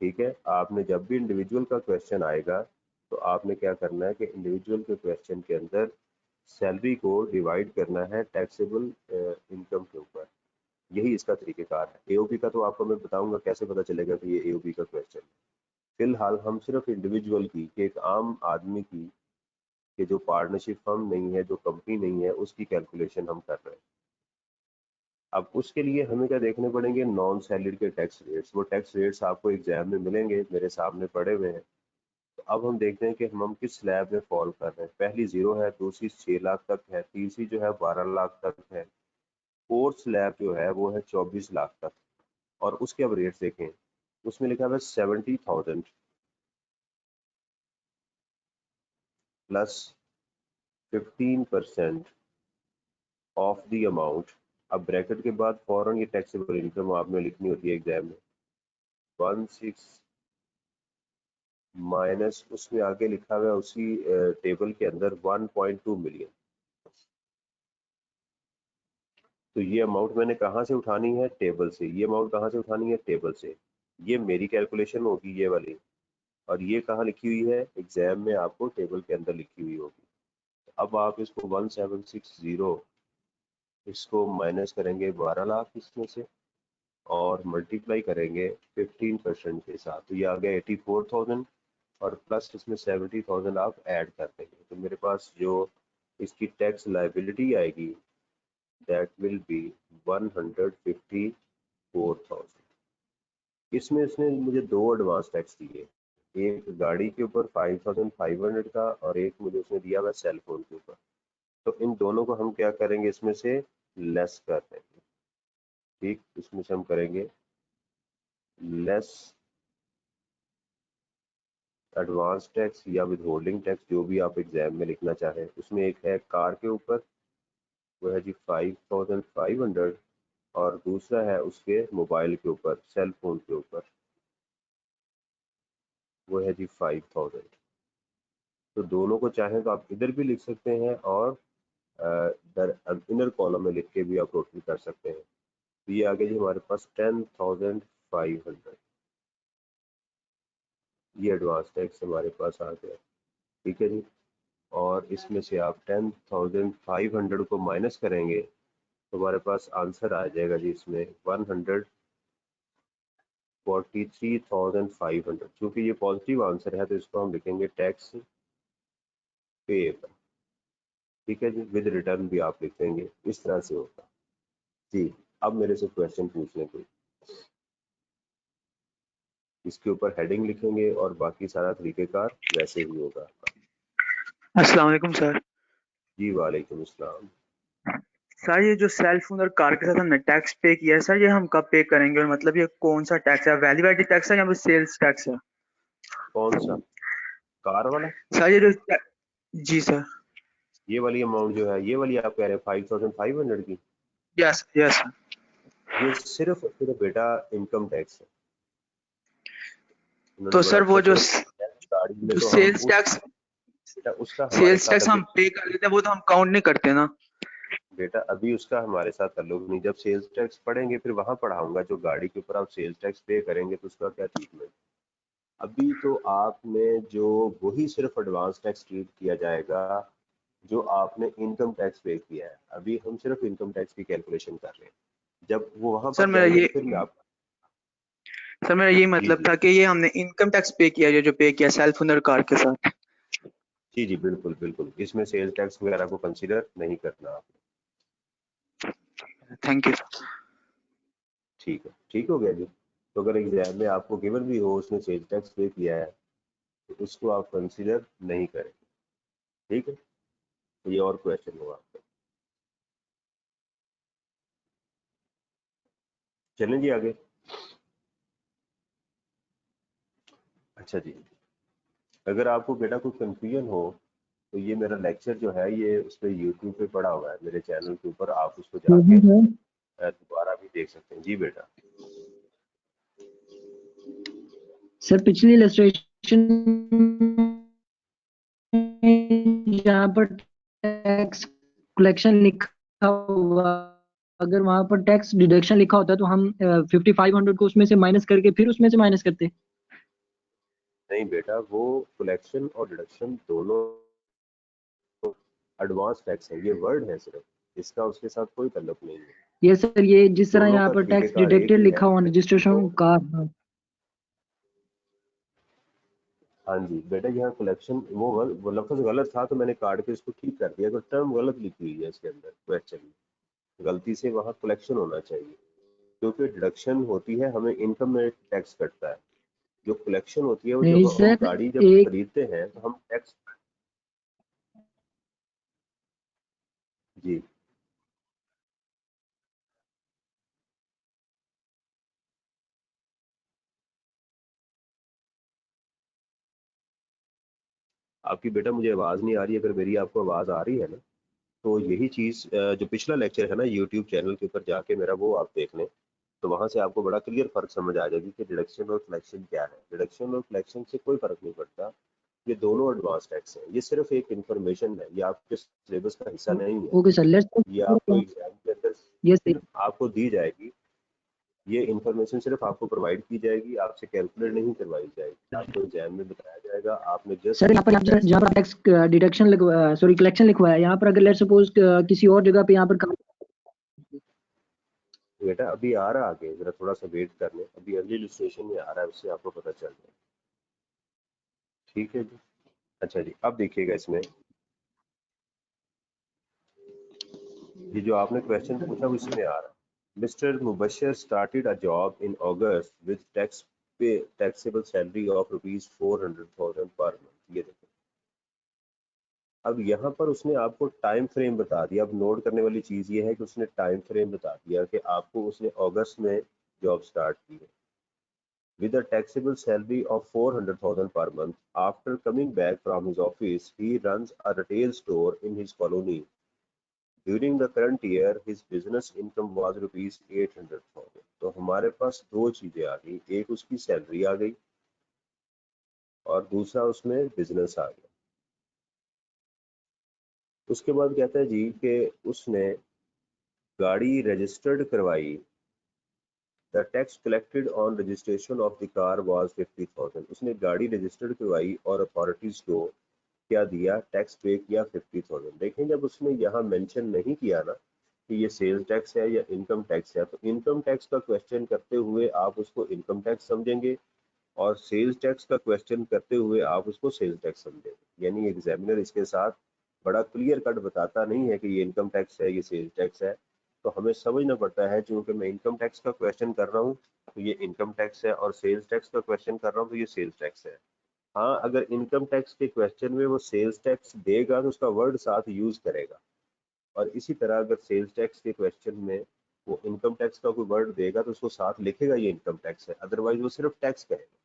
ठीक है, आपने जब भी इंडिविजुअल का क्वेश्चन आएगा तो आपने क्या करना है कि इंडिविजुअल के क्वेश्चन के अंदर सैलरी को डिवाइड करना है टैक्सेबल इनकम के ऊपर। यही इसका तरीकेकार है। एओपी का तो आपको मैं बताऊंगा कैसे पता चलेगा कि ये एओपी का क्वेश्चन है। फिलहाल हम सिर्फ इंडिविजुअल की, कि एक आम आदमी की, कि जो पार्टनरशिप फर्म नहीं है, जो कंपनी नहीं है, उसकी कैलकुलेशन हम कर रहे हैं। अब उसके लिए हमें क्या देखने पड़ेंगे, नॉन सैलरी के टैक्स रेट्स। वो टैक्स रेट्स आपको एग्जाम में मिलेंगे, मेरे सामने पड़े हुए हैं। तो अब हम देखते हैं कि हम किस स्लैब में फॉल कर रहे हैं। पहली 0 है, दूसरी 6 लाख तक है, तीसरी जो है 12 लाख तक है, फोर्थ स्लैब जो है वो है 24 लाख तक। और उसके अब रेट्स देखें, उसमें लिखा हुआ है 70,000 प्लस 15% ऑफ द अमाउंट। अब ब्रैकेट के बाद फौरन ये टैक्सेबल इनकम आपने लिखनी होती है एग्जाम में, 16 माइनस उसमें आगे लिखा हुआ है उसी टेबल के अंदर 1.2 मिलियन। तो ये अमाउंट मैंने कहाँ से उठानी है, टेबल से। ये अमाउंट कहाँ से उठानी है, टेबल से। ये मेरी कैलकुलेशन होगी ये वाली, और ये कहाँ लिखी हुई है, एग्जाम में आपको टेबल के अंदर लिखी हुई होगी। अब आप इसको 1760 इसको माइनस करेंगे 12 लाख इसमें से, और मल्टीप्लाई करेंगे 15% के साथ, तो ये आ गया 84,000, और प्लस इसमें 70,000 आप ऐड कर देंगे। तो मेरे पास जो इसकी टैक्स लाइबिलिटी आएगी दैट विल बी 154,000। इसमें इसने मुझे 2 एडवांस टैक्स दिए, एक गाड़ी के ऊपर 5,500 का, और एक मुझे उसने दिया हुआ सेल फोन के ऊपर। तो इन दोनों को हम क्या करेंगे, इसमें से लेस कर देंगे। ठीक, इसमें से हम करेंगे लेस एडवांस टैक्स या विदहोल्डिंग टैक्स, जो भी आप एग्जाम में लिखना चाहें। उसमें एक है कार के ऊपर, वो है जी 5,500, और दूसरा है उसके मोबाइल के ऊपर, सेल फोन के ऊपर, वो है जी 5,000। तो दोनों को चाहें तो आप इधर भी लिख सकते हैं, और इनर कॉलम में लिख के भी आप टोटल कर सकते हैं। तो ये आ गया जी हमारे पास 10,500, ये एडवांस टैक्स हमारे पास आ गया। ठीक है जी, और इसमें से आप 10,500 को माइनस करेंगे तो हमारे पास आंसर आ जाएगा जी इसमें 143,500। क्योंकि ये पॉजिटिव आंसर है तो इसको हम लिखेंगे टैक्स पेएबल। ठीक है जी, विद रिटर्न भी आप लिख देंगे, इस तरह से होगा जी। अब मेरे से क्वेश्चन पूछ लें कोई, इसके ऊपर हेडिंग लिखेंगे और बाकी सारा तरीकेकार वैसे ही होगा। अस्सलाम वालेकुम सर। जी वालेकुम अस्सलाम। सर ये जो सेल फोन और कार के साथ हमने टैक्स पे किया है सर, ये हम कब पे करेंगे, और मतलब ये कौन सा टैक्स है, वैल्यू एडेड टैक्स है या फिर सेल्स टैक्स है? कौन सा, कार वाला? सर ये जो जी सर। ये वाली अमाउंट जो है, ये वाली आप कह रहे हैं 5500 की, यस यस ये सिर्फ और सिर्फ बेटा इनकम टैक्स है। उन्होंने तो बड़ा सर अच्छा वो जो क्वेश्चन किया गाड़ी में, तो हम सेल्स टैक्स बेटा उसका हमारे साथ हम अभी पे कर लेते हैं वो तो हम काउंट नहीं करते ना। बेटा अभी उसका हमारे साथ ताल्लुक नहीं, जब सेल्स टैक्स पढ़ेंगे फिर वहां पढ़ाऊंगा जो गाड़ी के ऊपर आप सेल्स टैक्स पे करेंगे तो उसका क्या ट्रीटमेंट। अभी तो आपने जो वही सिर्फ एडवांस टैक्स ट्रीट किया जाएगा जो आपने इनकम टैक्स पे किया है। अभी हम सिर्फ इनकम टैक्स की कैलकुलेशन कर रहे हैं, जब वो वहां सर पर मेरा जाएंगे ये तो फिर मैं आपको सर मेरा ये जी मतलब जी था कि ये हमने इनकम टैक्स पे किया जो पे किया सेल्फ ओनर कार के साथ। जी जी बिल्कुल बिल्कुल, इसमें सेल्स टैक्स वगैरह को कंसीडर नहीं करना आपने। Thank you. ठीक है, ठीक हो गया जी। तो अगर एग्जाम में आपको गिवन भी हो उसने सेल्स टैक्स पे किया है तो उसको आप कंसीडर नहीं करें, ठीक है। तो ये और क्वेश्चन होगा आपका। चलें जी आगे। अच्छा जी, अगर आपको बेटा कोई कंफ्यूजन हो तो ये मेरा लेक्चर जो है ये उस पर यूट्यूब पे पड़ा हुआ है मेरे चैनल के ऊपर, आप उसको जाके दोबारा भी देख सकते हैं। जी बेटा। सर पिछली इलस्ट्रेशन जहाँ पर टैक्स कलेक्शन लिखा हुआ, अगर वहां पर टैक्स डिडक्शन लिखा होता तो हम 5500 को उसमें से माइनस करके फिर उसमें से माइनस करते। नहीं बेटा, वो कलेक्शन और डिडक्शन दोनों एडवांस टैक्स है, ये वर्ड है सिर्फ, इसका उसके साथ कोई ताल्लुक नहीं है। ये सर ये जिस तरह दोनों यहाँ का पर टैक्स तरीकेकार एक डिडक्टेड ही है, लिखा हुआ लेकिन रजिस्ट्रेशन वो का। हाँ जी बेटा, यहाँ कलेक्शन वो लफ्ज गलत था तो मैंने काट के इसको ठीक कर दिया, तो टर्म गलत लिखी हुई है इसके अंदर क्वेश्चन में, गलती से वहाँ कलेक्शन होना चाहिए, क्योंकि डिडक्शन होती है हमें इनकम में टैक्स कटता है, जो कलेक्शन होती है वो नहीं जब हम सर, गाड़ी जब एक खरीदते हैं तो हम टैक्स। जी आपकी बेटा मुझे आवाज़ नहीं आ रही, अगर मेरी आपको आवाज़ आ रही है ना तो यही चीज़ जो पिछला लेक्चर है ना यूट्यूब चैनल के ऊपर जाके मेरा, वो आप देख लें तो वहां से आपको बड़ा क्लियर फर्क समझ आ जाएगी कि डिडक्शन और कलेक्शन क्या है। डिडक्शन और कलेक्शन से कोई फर्क नहीं पड़ता, ये दोनों एडवांस टैक्स है, ये सिर्फ एक इंफॉर्मेशन है, ये आपके सिलेबस का हिस्सा नहीं है, ओके सर, ये आपको एग्जाम के अंदर यस सिर्फ आपको दी जाएगी, ये इंफॉर्मेशन सिर्फ आपको प्रोवाइड की जाएगी, आपसे कैलकुलेट नहीं करवाई जाएगी, आपको एग्जाम में बताया जाएगा, आपने जस्ट सर यहाँ पर जहाँ पर टैक्स डिडक्शन सॉरी कलेक्शन लिखवा है, यहाँ पर अगर लेट सपोज किसी और जगह पे यहाँ पर बेटा अभी आ रहा आगे, जरा थोड़ा सा वेट कर लें, अभी अर्ली इलस्ट्रेशन में आ रहा है, उससे आपको पता चल जाएगा। ठीक है जी। अच्छा जी, अब देखिएगा इसमें ये जो आपने क्वेश्चन पूछा वो इसमें आ रहा है। Mister Mubashir started a job in August with taxable salary of ₹400,000 per month. ये देखो, अब यहाँ पर उसने आपको टाइम फ्रेम बता दिया। अब नोट करने वाली चीज ये है कि उसने टाइम फ्रेम बता दिया कि आपको उसने अगस्त में जॉब स्टार्ट की है with a taxable salary of 400,000 per month. After coming back from his office, he runs a retail store in his colony. During the current year, his business income was ₹800,000. तो हमारे पास दो चीजें आ गई, एक उसकी salary आ गई और दूसरा उसमें बिजनेस आ गया। उसके बाद कहता है जी कि उसने गाड़ी रजिस्टर्ड करवाई। The tax collected on registration of the car was 50,000। उसने गाड़ी रजिस्टर्ड करवाई और अथॉरिटीज को क्या दिया, टैक्स पे किया 50,000। देखें, जब उसने यहाँ मेंशन नहीं किया ना कि ये सेल्स टैक्स है या इनकम टैक्स है, तो इनकम टैक्स का क्वेश्चन करते हुए आप उसको इनकम टैक्स समझेंगे और सेल्स टैक्स का क्वेश्चन करते हुए आप उसको सेल्स टैक्स समझेंगे। यानी एग्जामिनर इसके साथ बड़ा क्लियर कट बताता नहीं है कि ये इनकम टैक्स है, ये सेल्स टैक्स है, तो हमें समझना पड़ता है चूंकि मैं इनकम टैक्स का क्वेश्चन कर रहा हूँ तो ये इनकम टैक्स है, और सेल्स टैक्स का क्वेश्चन कर रहा हूँ तो ये सेल्स टैक्स है। हाँ, अगर इनकम टैक्स के क्वेश्चन में वो सेल्स टैक्स देगा तो उसका वर्ड साथ यूज करेगा, और इसी तरह अगर सेल्स टैक्स के क्वेश्चन में वो इनकम टैक्स का कोई वर्ड देगा तो उसको साथ लिखेगा ये इनकम टैक्स है, अदरवाइज वो सिर्फ टैक्स कहेगा।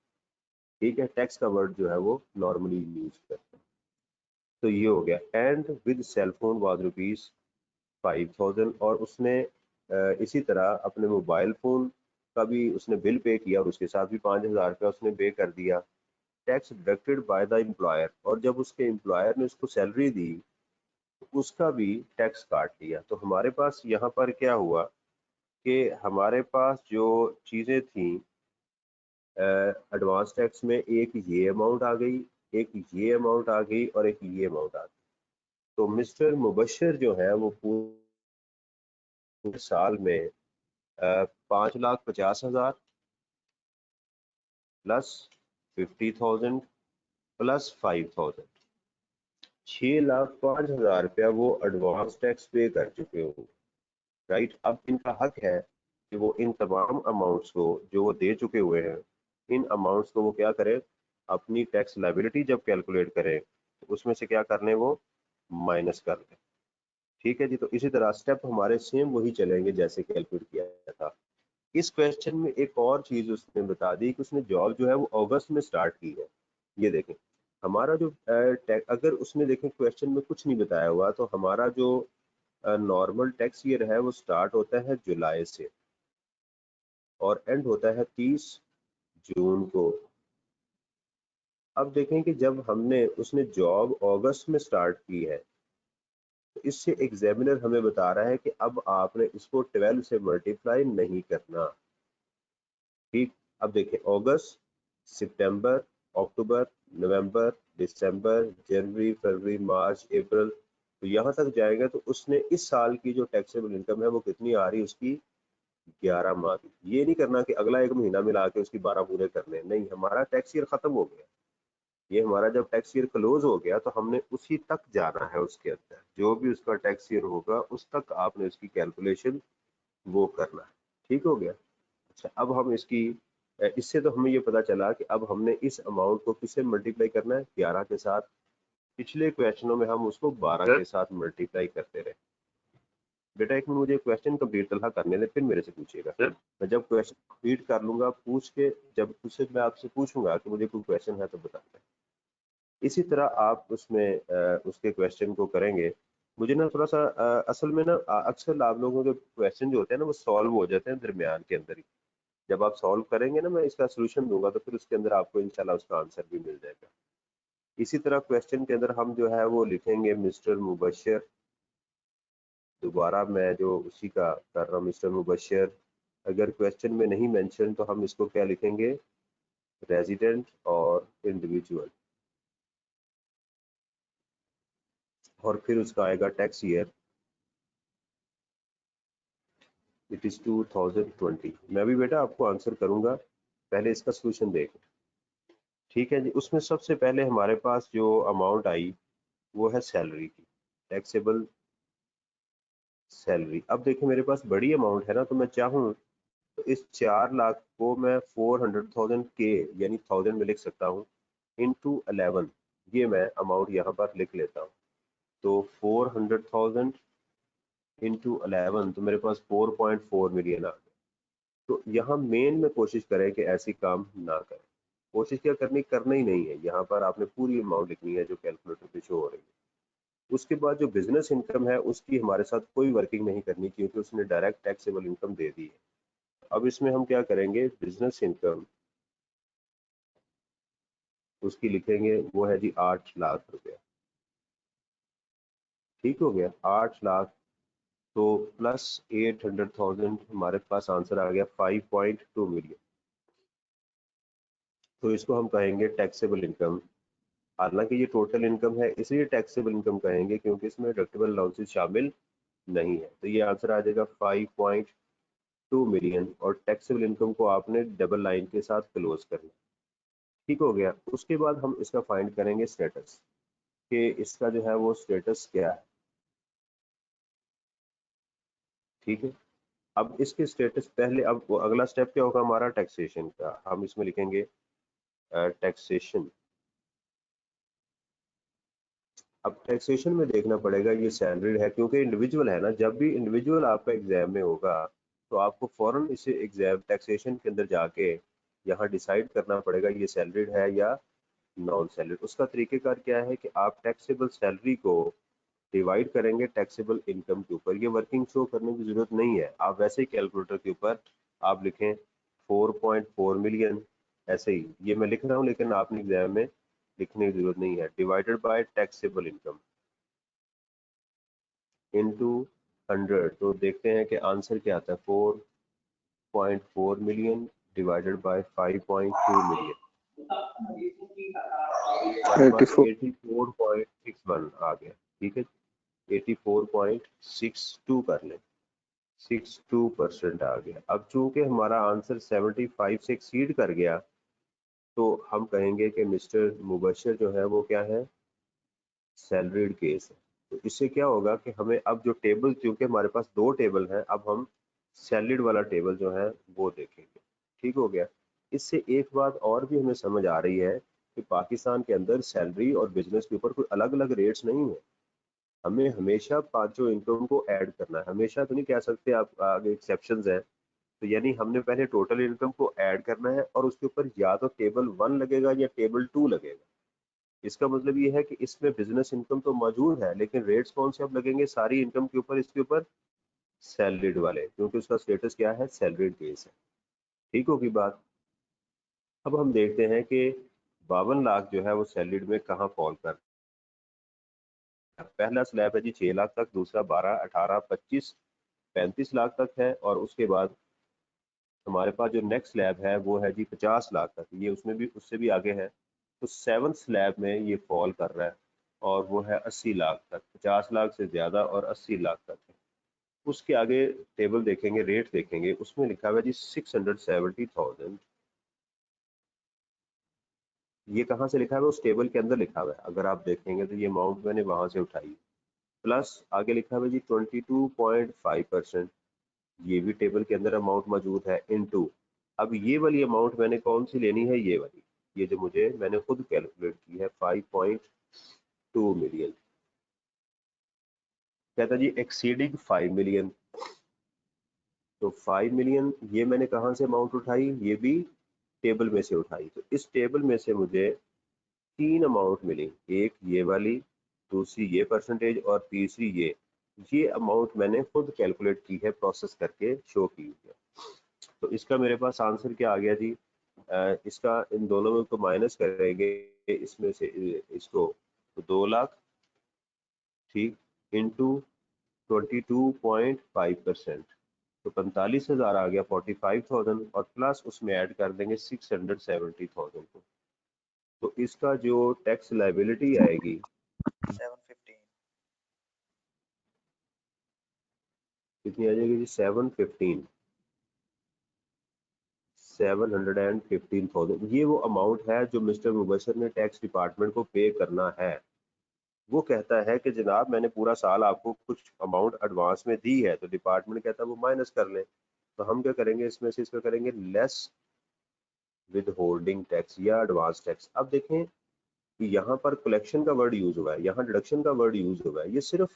ठीक है, टैक्स का वर्ड जो है वो नॉर्मली यूज करते हैं। तो ये हो गया। And with cell phone was ₹5,000, और उसने इसी तरह अपने मोबाइल फ़ोन का भी उसने बिल पे किया और उसके साथ भी 5,000 रुपया उसने पे कर दिया। Tax deducted by the employer, और जब उसके एम्प्लॉयर ने उसको सैलरी दी तो उसका भी टैक्स काट लिया। तो हमारे पास यहाँ पर क्या हुआ कि हमारे पास जो चीज़ें थी एडवांस टैक्स में, एक ये अमाउंट आ गई, एक ये अमाउंट आ गई और एक ये अमाउंट आ गई। तो मिस्टर मुबशर जो है वो पूरे साल में 5,50,000 प्लस 50,000 प्लस 5,000, 6,05,000 रुपया वो एडवांस टैक्स पे कर चुके हो, राइट। अब इनका हक है कि वो इन तमाम अमाउंट्स को जो वो दे चुके हुए हैं, इन अमाउंट्स को वो क्या करें, अपनी टैक्स लायबिलिटी जब कैलकुलेट करें तो उसमें से क्या करने, वो माइनस कर लें। ठीक है जी। तो इसी तरह स्टेप हमारे सेम वही चलेंगे जैसे कैलकुलेट किया था। इस क्वेश्चन में एक और चीज उसने बता दी कि उसने जॉब जो है वो अगस्त में स्टार्ट की है। ये देखें हमारा जो अगर उसने देखें क्वेश्चन में कुछ नहीं बताया हुआ, तो हमारा जो नॉर्मल टैक्स ईयर है वो स्टार्ट होता है जुलाई से और एंड होता है 30 जून को। अब देखें कि जब हमने उसने जॉब अगस्त में स्टार्ट की है, तो इससे एग्जामिनर हमें बता रहा है कि अब आपने इसको 12 से मल्टीप्लाई नहीं करना। ठीक। अब देखें अगस्त, सितंबर, अक्टूबर, नवंबर, दिसंबर, जनवरी, फरवरी, मार्च, अप्रैल, तो यहाँ तक जाएगा तो उसने इस साल की जो टैक्सेबल इनकम है वो कितनी आ रही है, उसकी 11 माह की। ये नहीं करना कि अगला एक महीना मिला के उसकी 12 पूरे करने, नहीं, हमारा टैक्स ईयर खत्म हो गया। ये हमारा जब टैक्स ईयर क्लोज हो गया तो हमने उसी तक जाना है, उसके अंदर जो भी उसका टैक्स ईयर होगा उस तक आपने उसकी कैलकुलेशन वो करना है। ठीक हो गया। अच्छा, अब हम इससे तो हमें ये पता चला कि अब हमने इस अमाउंट को किससे मल्टीप्लाई करना है, 11 के साथ। पिछले क्वेश्चनों में हम उसको 12 के साथ मल्टीप्लाई करते रहे। बेटा एक मिनट मुझे क्वेश्चन कंप्लीट तलहा करने दे, फिर मेरे से पूछिएगा। मैं जब क्वेश्चन कंप्लीट कर लूंगा पूछ के, जब उससे मैं आपसे पूछूंगा कि मुझे कोई क्वेश्चन है तो बताना। इसी तरह आप उसमें उसके क्वेश्चन को करेंगे। मुझे ना थोड़ा सा असल में ना अक्सर आप लोगों के क्वेश्चन जो होते हैं ना वो सॉल्व हो जाते हैं दरमियान के अंदर ही। जब आप सॉल्व करेंगे ना, मैं इसका सोल्यूशन दूंगा तो फिर उसके अंदर आपको इंशाल्लाह उसका आंसर भी मिल जाएगा। इसी तरह क्वेश्चन के अंदर हम जो है वो लिखेंगे मिस्टर मुबशर। दोबारा मैं जो उसी का कर रहा हूँ, मिस्टर मुबशर। अगर क्वेश्चन में नहीं मेंशन तो हम इसको क्या लिखेंगे, रेजिडेंट और इंडिविजुअल, और फिर उसका आएगा टैक्स ईयर, इट इज 2020। मैं भी बेटा आपको आंसर करूंगा, पहले इसका सोल्यूशन देख। ठीक है जी। उसमें सबसे पहले हमारे पास जो अमाउंट आई वो है सैलरी की, टैक्सेबल सैलरी। अब देखिए मेरे पास बड़ी अमाउंट है ना, तो मैं चाहूँ तो इस 4 लाख को मैं 400,000 के यानी 1000 में लिख सकता हूँ, इंटू 11, ये मैं अमाउंट यहाँ पर लिख लेता हूँ। तो 400,000 इंटू 11, तो मेरे पास 4.4 मिलियन आ गया। तो यहाँ मेन में कोशिश करें कि ऐसी काम ना करें। कोशिश क्या करना ही नहीं है, यहाँ पर आपने पूरी अमाउंट लिखनी है जो कैलकुलेटर पे शो हो रही है। उसके बाद जो बिजनेस इनकम है उसकी हमारे साथ कोई वर्किंग नहीं करनी, क्योंकि उसने डायरेक्ट टैक्सेबल इनकम दे दी है। अब इसमें हम क्या करेंगे, बिजनेस इनकम उसकी लिखेंगे, वो है जी 8 लाख रुपया। ठीक हो गया, 8 लाख, तो प्लस 800,000 हमारे पास आंसर आ गया 5.2 मिलियन। तो इसको हम कहेंगे टैक्सेबल इनकम। हालांकि ये टोटल इनकम है इसलिए टैक्सेबल इनकम कहेंगे क्योंकि इसमें डिडक्टेबल अलाउंसेस शामिल नहीं है। तो ये आंसर आ जाएगा 5.2 मिलियन, और टैक्सेबल इनकम को आपने डबल लाइन के साथ क्लोज करना। ठीक हो गया। उसके बाद हम इसका फाइंड करेंगे स्टेटस, कि इसका जो है वो स्टेटस क्या है। ठीक है। अब इसके स्टेटस पहले, अब अगला स्टेप क्या होगा हमारा, टैक्सेशन का। हम इसमें लिखेंगे टैक्सेशन। अब टैक्सेशन में देखना पड़ेगा ये सैलरीड है क्योंकि इंडिविजुअल है ना। जब भी इंडिविजुअल आपका एग्जाम में होगा तो आपको फौरन इसे एग्जाम टैक्सेशन के अंदर जाके यहाँ डिसाइड करना पड़ेगा ये सैलरीड है या नॉन सैलरी। उसका तरीकेकार क्या है कि आप टैक्सेबल सैलरी को डिवाइड करेंगे टैक्सेबल इनकम के ऊपर। ये वर्किंग शो करने की जरूरत नहीं है, आप वैसे ही कैलकुलेटर के ऊपर आप लिखें 4.4 मिलियन, ऐसे ही ये मैं लिख रहा हूँ, लेकिन आपने एग्जाम में लिखने की जरूरत नहीं है। Divided by taxable income into 100, तो देखते हैं कि आंसर क्या आता है। 4.4 मिलियन डिवाइडेड बाय 5.2 मिलियन, हमारे पास 84.61 आ गया। ठीक है, 84.62 कर लें, 62% आ गया। अब चूंकि हमारा आंसर 75 से एक्सीड कर गया, तो हम कहेंगे कि मिस्टर मुबशर जो है वो क्या है, सैलरीड केस है। तो इससे क्या होगा कि हमें अब जो टेबल, क्योंकि हमारे पास दो टेबल हैं, अब हम सैलरीड वाला टेबल जो है वो देखेंगे। ठीक हो गया। इससे एक बात और भी हमें समझ आ रही है कि पाकिस्तान के अंदर सैलरी और बिजनेस के ऊपर कोई अलग अलग रेट्स नहीं है। हमें हमेशा पांचों इनकम को ऐड करना है, हमेशा तो नहीं कह सकते, आप आगे एक्सेप्शंस हैं। तो यानी हमने पहले टोटल इनकम को ऐड करना है और उसके ऊपर या तो टेबल 1 लगेगा या टेबल 2 लगेगा। इसका मतलब ये है कि इसमें बिजनेस इनकम तो मौजूद है, लेकिन रेट्स कौन से अब लगेंगे सारी इनकम के ऊपर, इसके ऊपर सैलरीड वाले, क्योंकि उसका स्टेटस क्या है, सैलरीड केस है। ठीक होगी बात। अब हम देखते हैं कि 52 लाख जो है वो सैलरीड में कहाँ फॉल कर। पहला स्लैब है जी 6 लाख तक, दूसरा 12, 18, 25, 35 लाख तक है, और उसके बाद हमारे पास जो नेक्स्ट स्लैब है वो है जी 50 लाख तक, ये उसमें भी उससे भी आगे है। तो 7th स्लैब में ये फॉल कर रहा है और वो है 80 लाख तक, 50 लाख से ज़्यादा और 80 लाख तक है। उसके आगे टेबल देखेंगे, रेट देखेंगे, उसमें लिखा हुआ है जी 670,000। ये कहाँ से लिखा हुआ है, उस टेबल के अंदर लिखा हुआ है, अगर आप देखेंगे तो ये अमाउंट मैंने वहाँ से उठाई। प्लस आगे लिखा हुआ है जी 22.5%, ये भी टेबल के अंदर अमाउंट मौजूद है, इनटू अब ये वाली अमाउंट मैंने कौन सी लेनी है, ये वाली, ये जो मुझे मैंने खुद कैलकुलेट की है 5.2 मिलियन। कहता जी एक्सीडिंग 5 मिलियन, तो 5 मिलियन ये मैंने कहाँ से अमाउंट उठाई, ये भी टेबल में से उठाई। तो इस टेबल में से मुझे 3 अमाउंट मिली, एक ये वाली, दूसरी ये परसेंटेज, और तीसरी ये अमाउंट मैंने खुद कैलकुलेट की है, प्रोसेस करके शो की है। तो इसका मेरे पास आंसर क्या आ गया जी, इसका इन दोनों में को माइनस करेंगे, इसमें से इसको, तो 2 लाख, ठीक, इंटू 22.5%, तो 45,000 आ गया, 45,000, और प्लस उसमें ऐड कर देंगे 670,000 को। तो इसका जो टैक्स लाइबिलिटी आएगी 715 कितनी आ जाएगी जी, 715,000। ये वो अमाउंट है जो मिस्टर मुबशर ने टैक्स डिपार्टमेंट को पे करना है। वो कहता है कि जनाब मैंने पूरा साल आपको कुछ अमाउंट एडवांस में दी है, तो डिपार्टमेंट कहता है वो माइनस कर ले। तो हम क्या करेंगे, इसमें से इसका करेंगे लेस विद होल्डिंग टैक्स या एडवांस टैक्स। अब देखें कि यहाँ पर कलेक्शन का वर्ड यूज हुआ है, यहाँ डिडक्शन का वर्ड यूज हुआ है। ये सिर्फ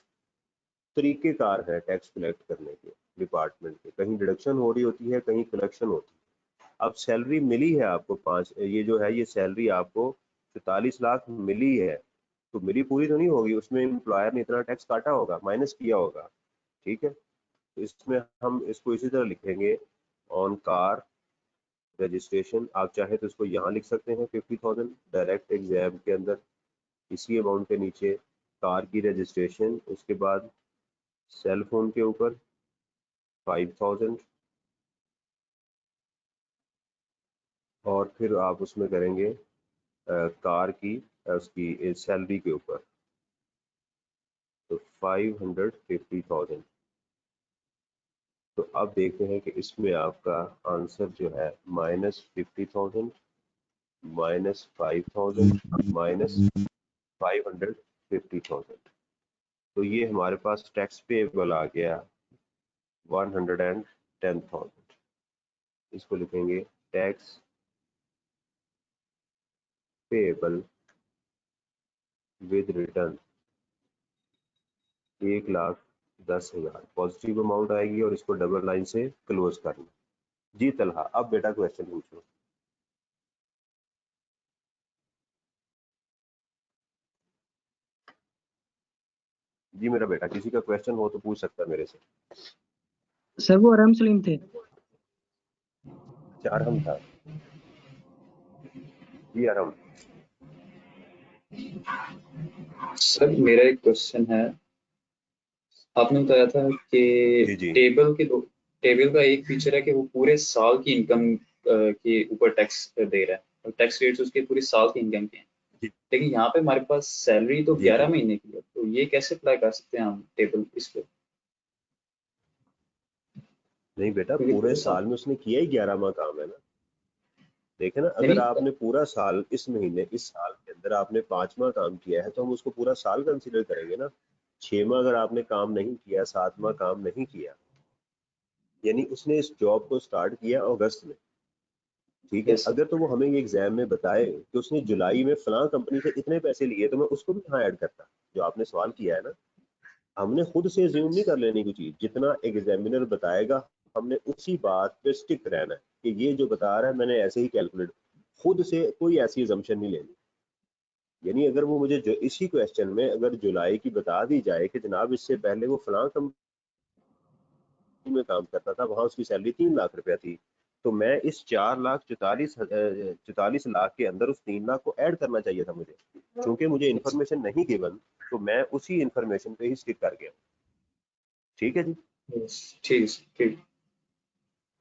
तरीकेकार है टैक्स कलेक्ट करने के डिपार्टमेंट के, कहीं डिडक्शन हो रही होती है, कहीं कलेक्शन होती है। अब सैलरी मिली है आपको 5, ये जो है ये सैलरी आपको 44 लाख मिली है, तो मिली पूरी तो नहीं होगी, उसमें एम्प्लॉयर ने इतना टैक्स काटा होगा, माइनस किया होगा। ठीक है, तो इसमें हम इसको इसी तरह लिखेंगे, ऑन कार रजिस्ट्रेशन, आप चाहे तो इसको यहाँ लिख सकते हैं 50,000 डायरेक्ट एग्जाम के अंदर, इसी अमाउंट के नीचे कार की रजिस्ट्रेशन, उसके बाद सेल फोन के ऊपर 5,000, और फिर आप उसमें करेंगे कार की उसकी सैलरी के ऊपर, तो 550,000। तो अब देखते हैं कि इसमें आपका आंसर जो है -50,000, -5,000, -550,000। तो ये हमारे पास टैक्स पेएबल आ गया 110,000। इसको लिखेंगे tax payable with return 1,10,000, positive amount आएगी, और इसको डबल लाइन से क्लोज करना। जी तलहा, अब बेटा क्वेश्चन पूछो। जी मेरा बेटा, किसी का क्वेश्चन हो तो पूछ सकता है मेरे से। सर वो अरहम सलीम थे। अच्छा अरहम था जी। अरहम सर मेरा एक क्वेश्चन है, आपने बताया था कि जी जी टेबल का एक फीचर है कि वो पूरे साल की इनकम के ऊपर टैक्स दे रहा है और टैक्स रेट्स उसके पूरे साल की इनकम के हैं, जी लेकिन यहाँ पे हमारे पास सैलरी तो जी 11 जी महीने की है, तो ये कैसे अप्लाई कर सकते हैं हम टेबल इस पे, नहीं बेटा, क्योंकि पूरे पूरे साल साल में उसने किया ही 11 माह काम है ना। देखे ना, अगर नहीं आपने पूरा साल इस महीने इस साल के अंदर आपने 5 माह काम किया है तो हम उसको पूरा साल कंसीडर करेंगे ना। 6 माह अगर आपने काम नहीं किया, 7 माह काम नहीं किया, यानी उसने इस जॉब को स्टार्ट किया अगस्त में, ठीक है। Yes sir. अगर तो वो हमें ये एग्जाम में बताए कि उसने जुलाई में फलां कंपनी से इतने पैसे लिए, तो मैं उसको भी यहाँ ऐड करता। जो आपने सवाल किया है ना, हमने खुद से ज्यूम नहीं कर लेनी कोई चीज, जितना एग्जामिनर बताएगा हमने उसी बात पे स्टिक रहना है कि ये जो बता रहा है मैंने ऐसे ही कैलकुलेट, खुद से कोई ऐसी assumption नहीं लेनी। यानी अगर वो मुझे जो इसी क्वेश्चन में अगर जुलाई की बता दी जाए कि जनाब इससे पहले वो फलां कंपनी में काम करता था, वहां उसकी सैलरी 3 लाख रुपया थी, तो मैं इस 4,44,44 लाख के अंदर उस 3 लाख को ऐड करना चाहिए था मुझे। क्योंकि मुझे इन्फॉर्मेशन नहीं गिवन, तो मैं उसी इन्फॉर्मेशन पे ही स्टिक कर गया। ठीक है जी। ठीक है सर, ठीक।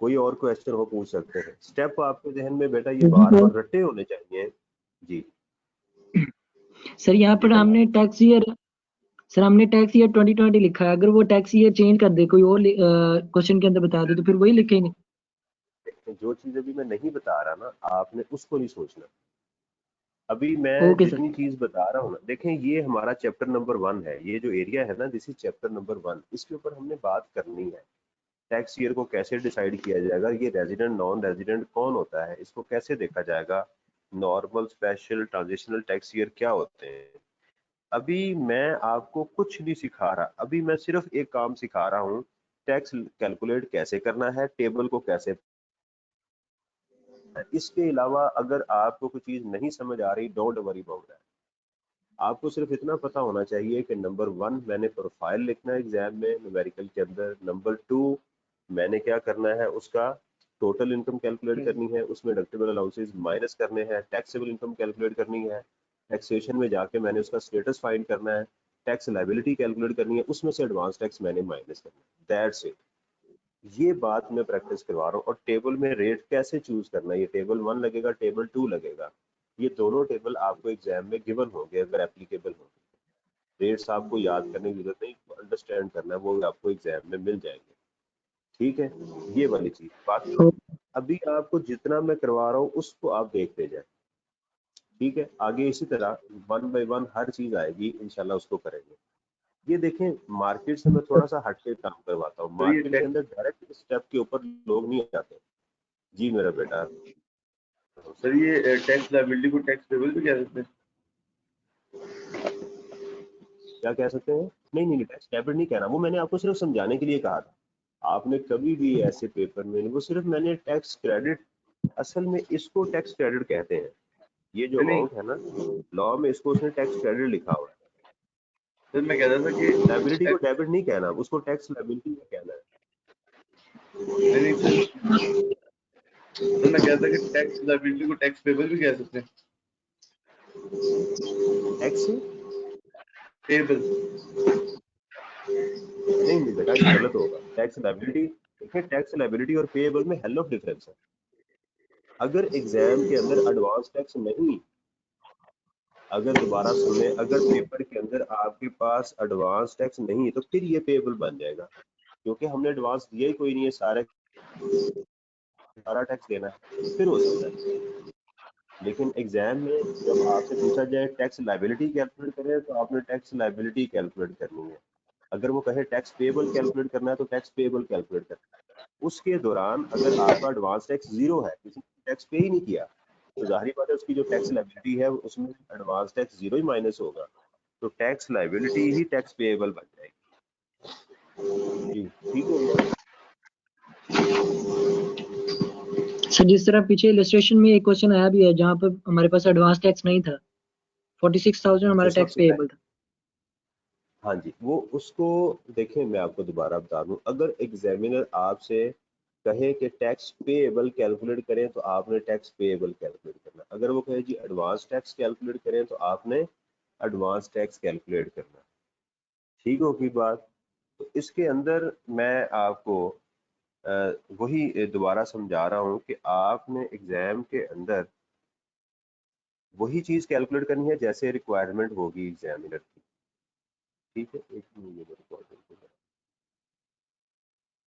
कोई और क्वेश्चन हो पूछ सकते हैं। स्टेप आपके जहन में बेटा ये बार बार रटे होने चाहिए जी। सर यहाँ पर हमने टैक्स ईयर 2020 लिखा है, अगर वो टैक्स ईयर चेंज कर दे, कोई और क्वेश्चन के अंदर बता दे, तो फिर वही लिखेंगे। जो चीज अभी मैं नहीं बता रहा ना, आपने उसको नहीं सोचना। अभी मैं ओके सर। जितनी चीज बता रहा हूँ ना, देखें ये हमारा चैप्टर नंबर 1 है, ये जो एरिया है ना, दिस इज चैप्टर नंबर 1, इसके ऊपर हमने बात करनी है। टैक्स ईयर को कैसे डिसाइड किया जाएगा, ये रेजिडेंट नॉन रेजिडेंट कौन होता है, इसको कैसे देखा जाएगा, normal special transitional tax year क्या होते हैं। अभी मैं आपको कुछ नहीं सिखा रहा, अभी मैं सिर्फ एक काम सिखा रहा हूँ, टैक्स कैलकुलेट कैसे करना है, टेबल को कैसे। इसके अलावा अगर आपको कोई चीज नहीं समझ आ रही, डोंट वरी अबाउट दैट। आपको सिर्फ इतना पता होना चाहिए कि नंबर 1 मैंने प्रोफाइल लिखना है एग्जाम में न्यूमेरिकल के अंदर, नंबर 2 मैंने क्या करना है, उसका टोटल इनकम कैलकुलेट करनी है, उसमें डिडक्टेबल अलाउंसेस माइनस करने हैं, टैक्सेबल इनकम कैलकुलेट करनी है, टैक्सेशन में जाके मैंने उसका स्टेटस फाइंड करना है, टैक्स लायबिलिटी कैलकुलेट करनी है, उसमें से एडवांस टैक्स मैंने माइनस करना है, दैट्स इट। ये बात मैं प्रैक्टिस करवा रहा हूँ। और टेबल में रेट कैसे चूज करना है, ये टेबल 1 लगेगा, टेबल 2 लगेगा, ये दोनों टेबल आपको एग्जाम में गिवन होंगे अगर एप्लीकेबल होंगे। रेट्स आपको याद करने की जरूरत नहीं, अंडरस्टैंड करना है, वो आपको एग्जाम में मिल जाएंगे। ठीक है, ये वाली चीज। बाकी अभी आपको जितना मैं करवा रहा हूँ उसको आप देखते जाए, ठीक है। आगे इसी तरह 1 बाय 1 हर चीज आएगी इंशाल्लाह, उसको करेंगे। ये देखें, मार्केट से मैं थोड़ा सा हटके काम करवाता हूँ। तो ये मार्केट के अंदर डायरेक्ट स्टेप के ऊपर लोग नहीं आते। जी मेरा बेटा। सर ये टैक्स लायबिलिटी को टैक्स पेबल भी कह सकते हैं? क्या कह सकते हैं? नहीं नहीं, टैक्स डेबिट नहीं कहना, वो मैंने आपको सिर्फ समझाने के लिए कहा था। आपने कभी भी ऐसे पेपर में, वो सिर्फ मैंने टैक्स क्रेडिट, असल में इसको टैक्स क्रेडिट कहते हैं। ये जो नहीं अमाउंट है ना, लॉ में इसको उसने टैक्स क्रेडिट लिखा हुआ है। सर मैं कह रहा था कि लायबिलिटी को डेबिट नहीं कहना, उसको टैक्स लायबिलिटी कहना है। नहीं सर मैं कह रहा था कि टैक्स लायबिलिटी को टैक्स पेबल भी कह सकते हैं। टैक्स पेबल नहीं बेटा, ये गलत होगा। टैक्स लायबिलिटी, देखिए टैक्स लायबिलिटी और पेएबल में हेल ऑफ डिफरेंस है। अगर एग्जाम के अंदर एडवांस टैक्स नहीं, अगर दोबारा सुन लें, अगर पेपर के अंदर आपके पास एडवांस टैक्स नहीं तो फिर ये पेएबल बन जाएगा, क्योंकि हमने एडवांस दिया ही कोई नहीं है, सारा टैक्स देना है, फिर हो सकता है। लेकिन एग्जाम में जब आपसे पूछा जाए टैक्स लायबिलिटी कैलकुलेट करें, तो आपने टैक्स लायबिलिटी कैलकुलेट करनी है। अगर वो कहे टैक्स पेएबल कैलकुलेट करना है, तो टैक्स पेएबल कैलकुलेट करना है। उसके दौरान अगर आपका एडवांस टैक्स 0 है, किसी ने टैक्स पे ही नहीं किया, तो जाहिर बात है उसकी जो टैक्स लायबिलिटी है उसमें एडवांस टैक्स 0 ही माइनस होगा, तो टैक्स लायबिलिटी ही टैक्स पेएबल बन जाएगी। जी ठीक हो गया। सर जिस तरह पीछे इलस्ट्रेशन में एक क्वेश्चन आया भी है जहाँ पर हमारे पास एडवांस टैक्स नहीं था, 46,000 हमारा टैक्स पेएबल था। हाँ जी, वो उसको देखें, मैं आपको दोबारा बता दूं, अगर एग्जामिनर आपसे कहे कि टैक्स पेएबल कैलकुलेट करें तो आपने टैक्स पेएबल कैलकुलेट करना। अगर वो कहे जी एडवांस टैक्स कैलकुलेट करें तो आपने एडवांस टैक्स कैलकुलेट करना। ठीक होगी बात? तो इसके अंदर मैं आपको वही दोबारा समझा रहा हूँ कि आपने एग्जाम के अंदर वही चीज़ कैलकुलेट करनी है जैसे रिक्वायरमेंट होगी एग्जामिनर की। ठीक है, एक मिनट रिकॉर्डिंग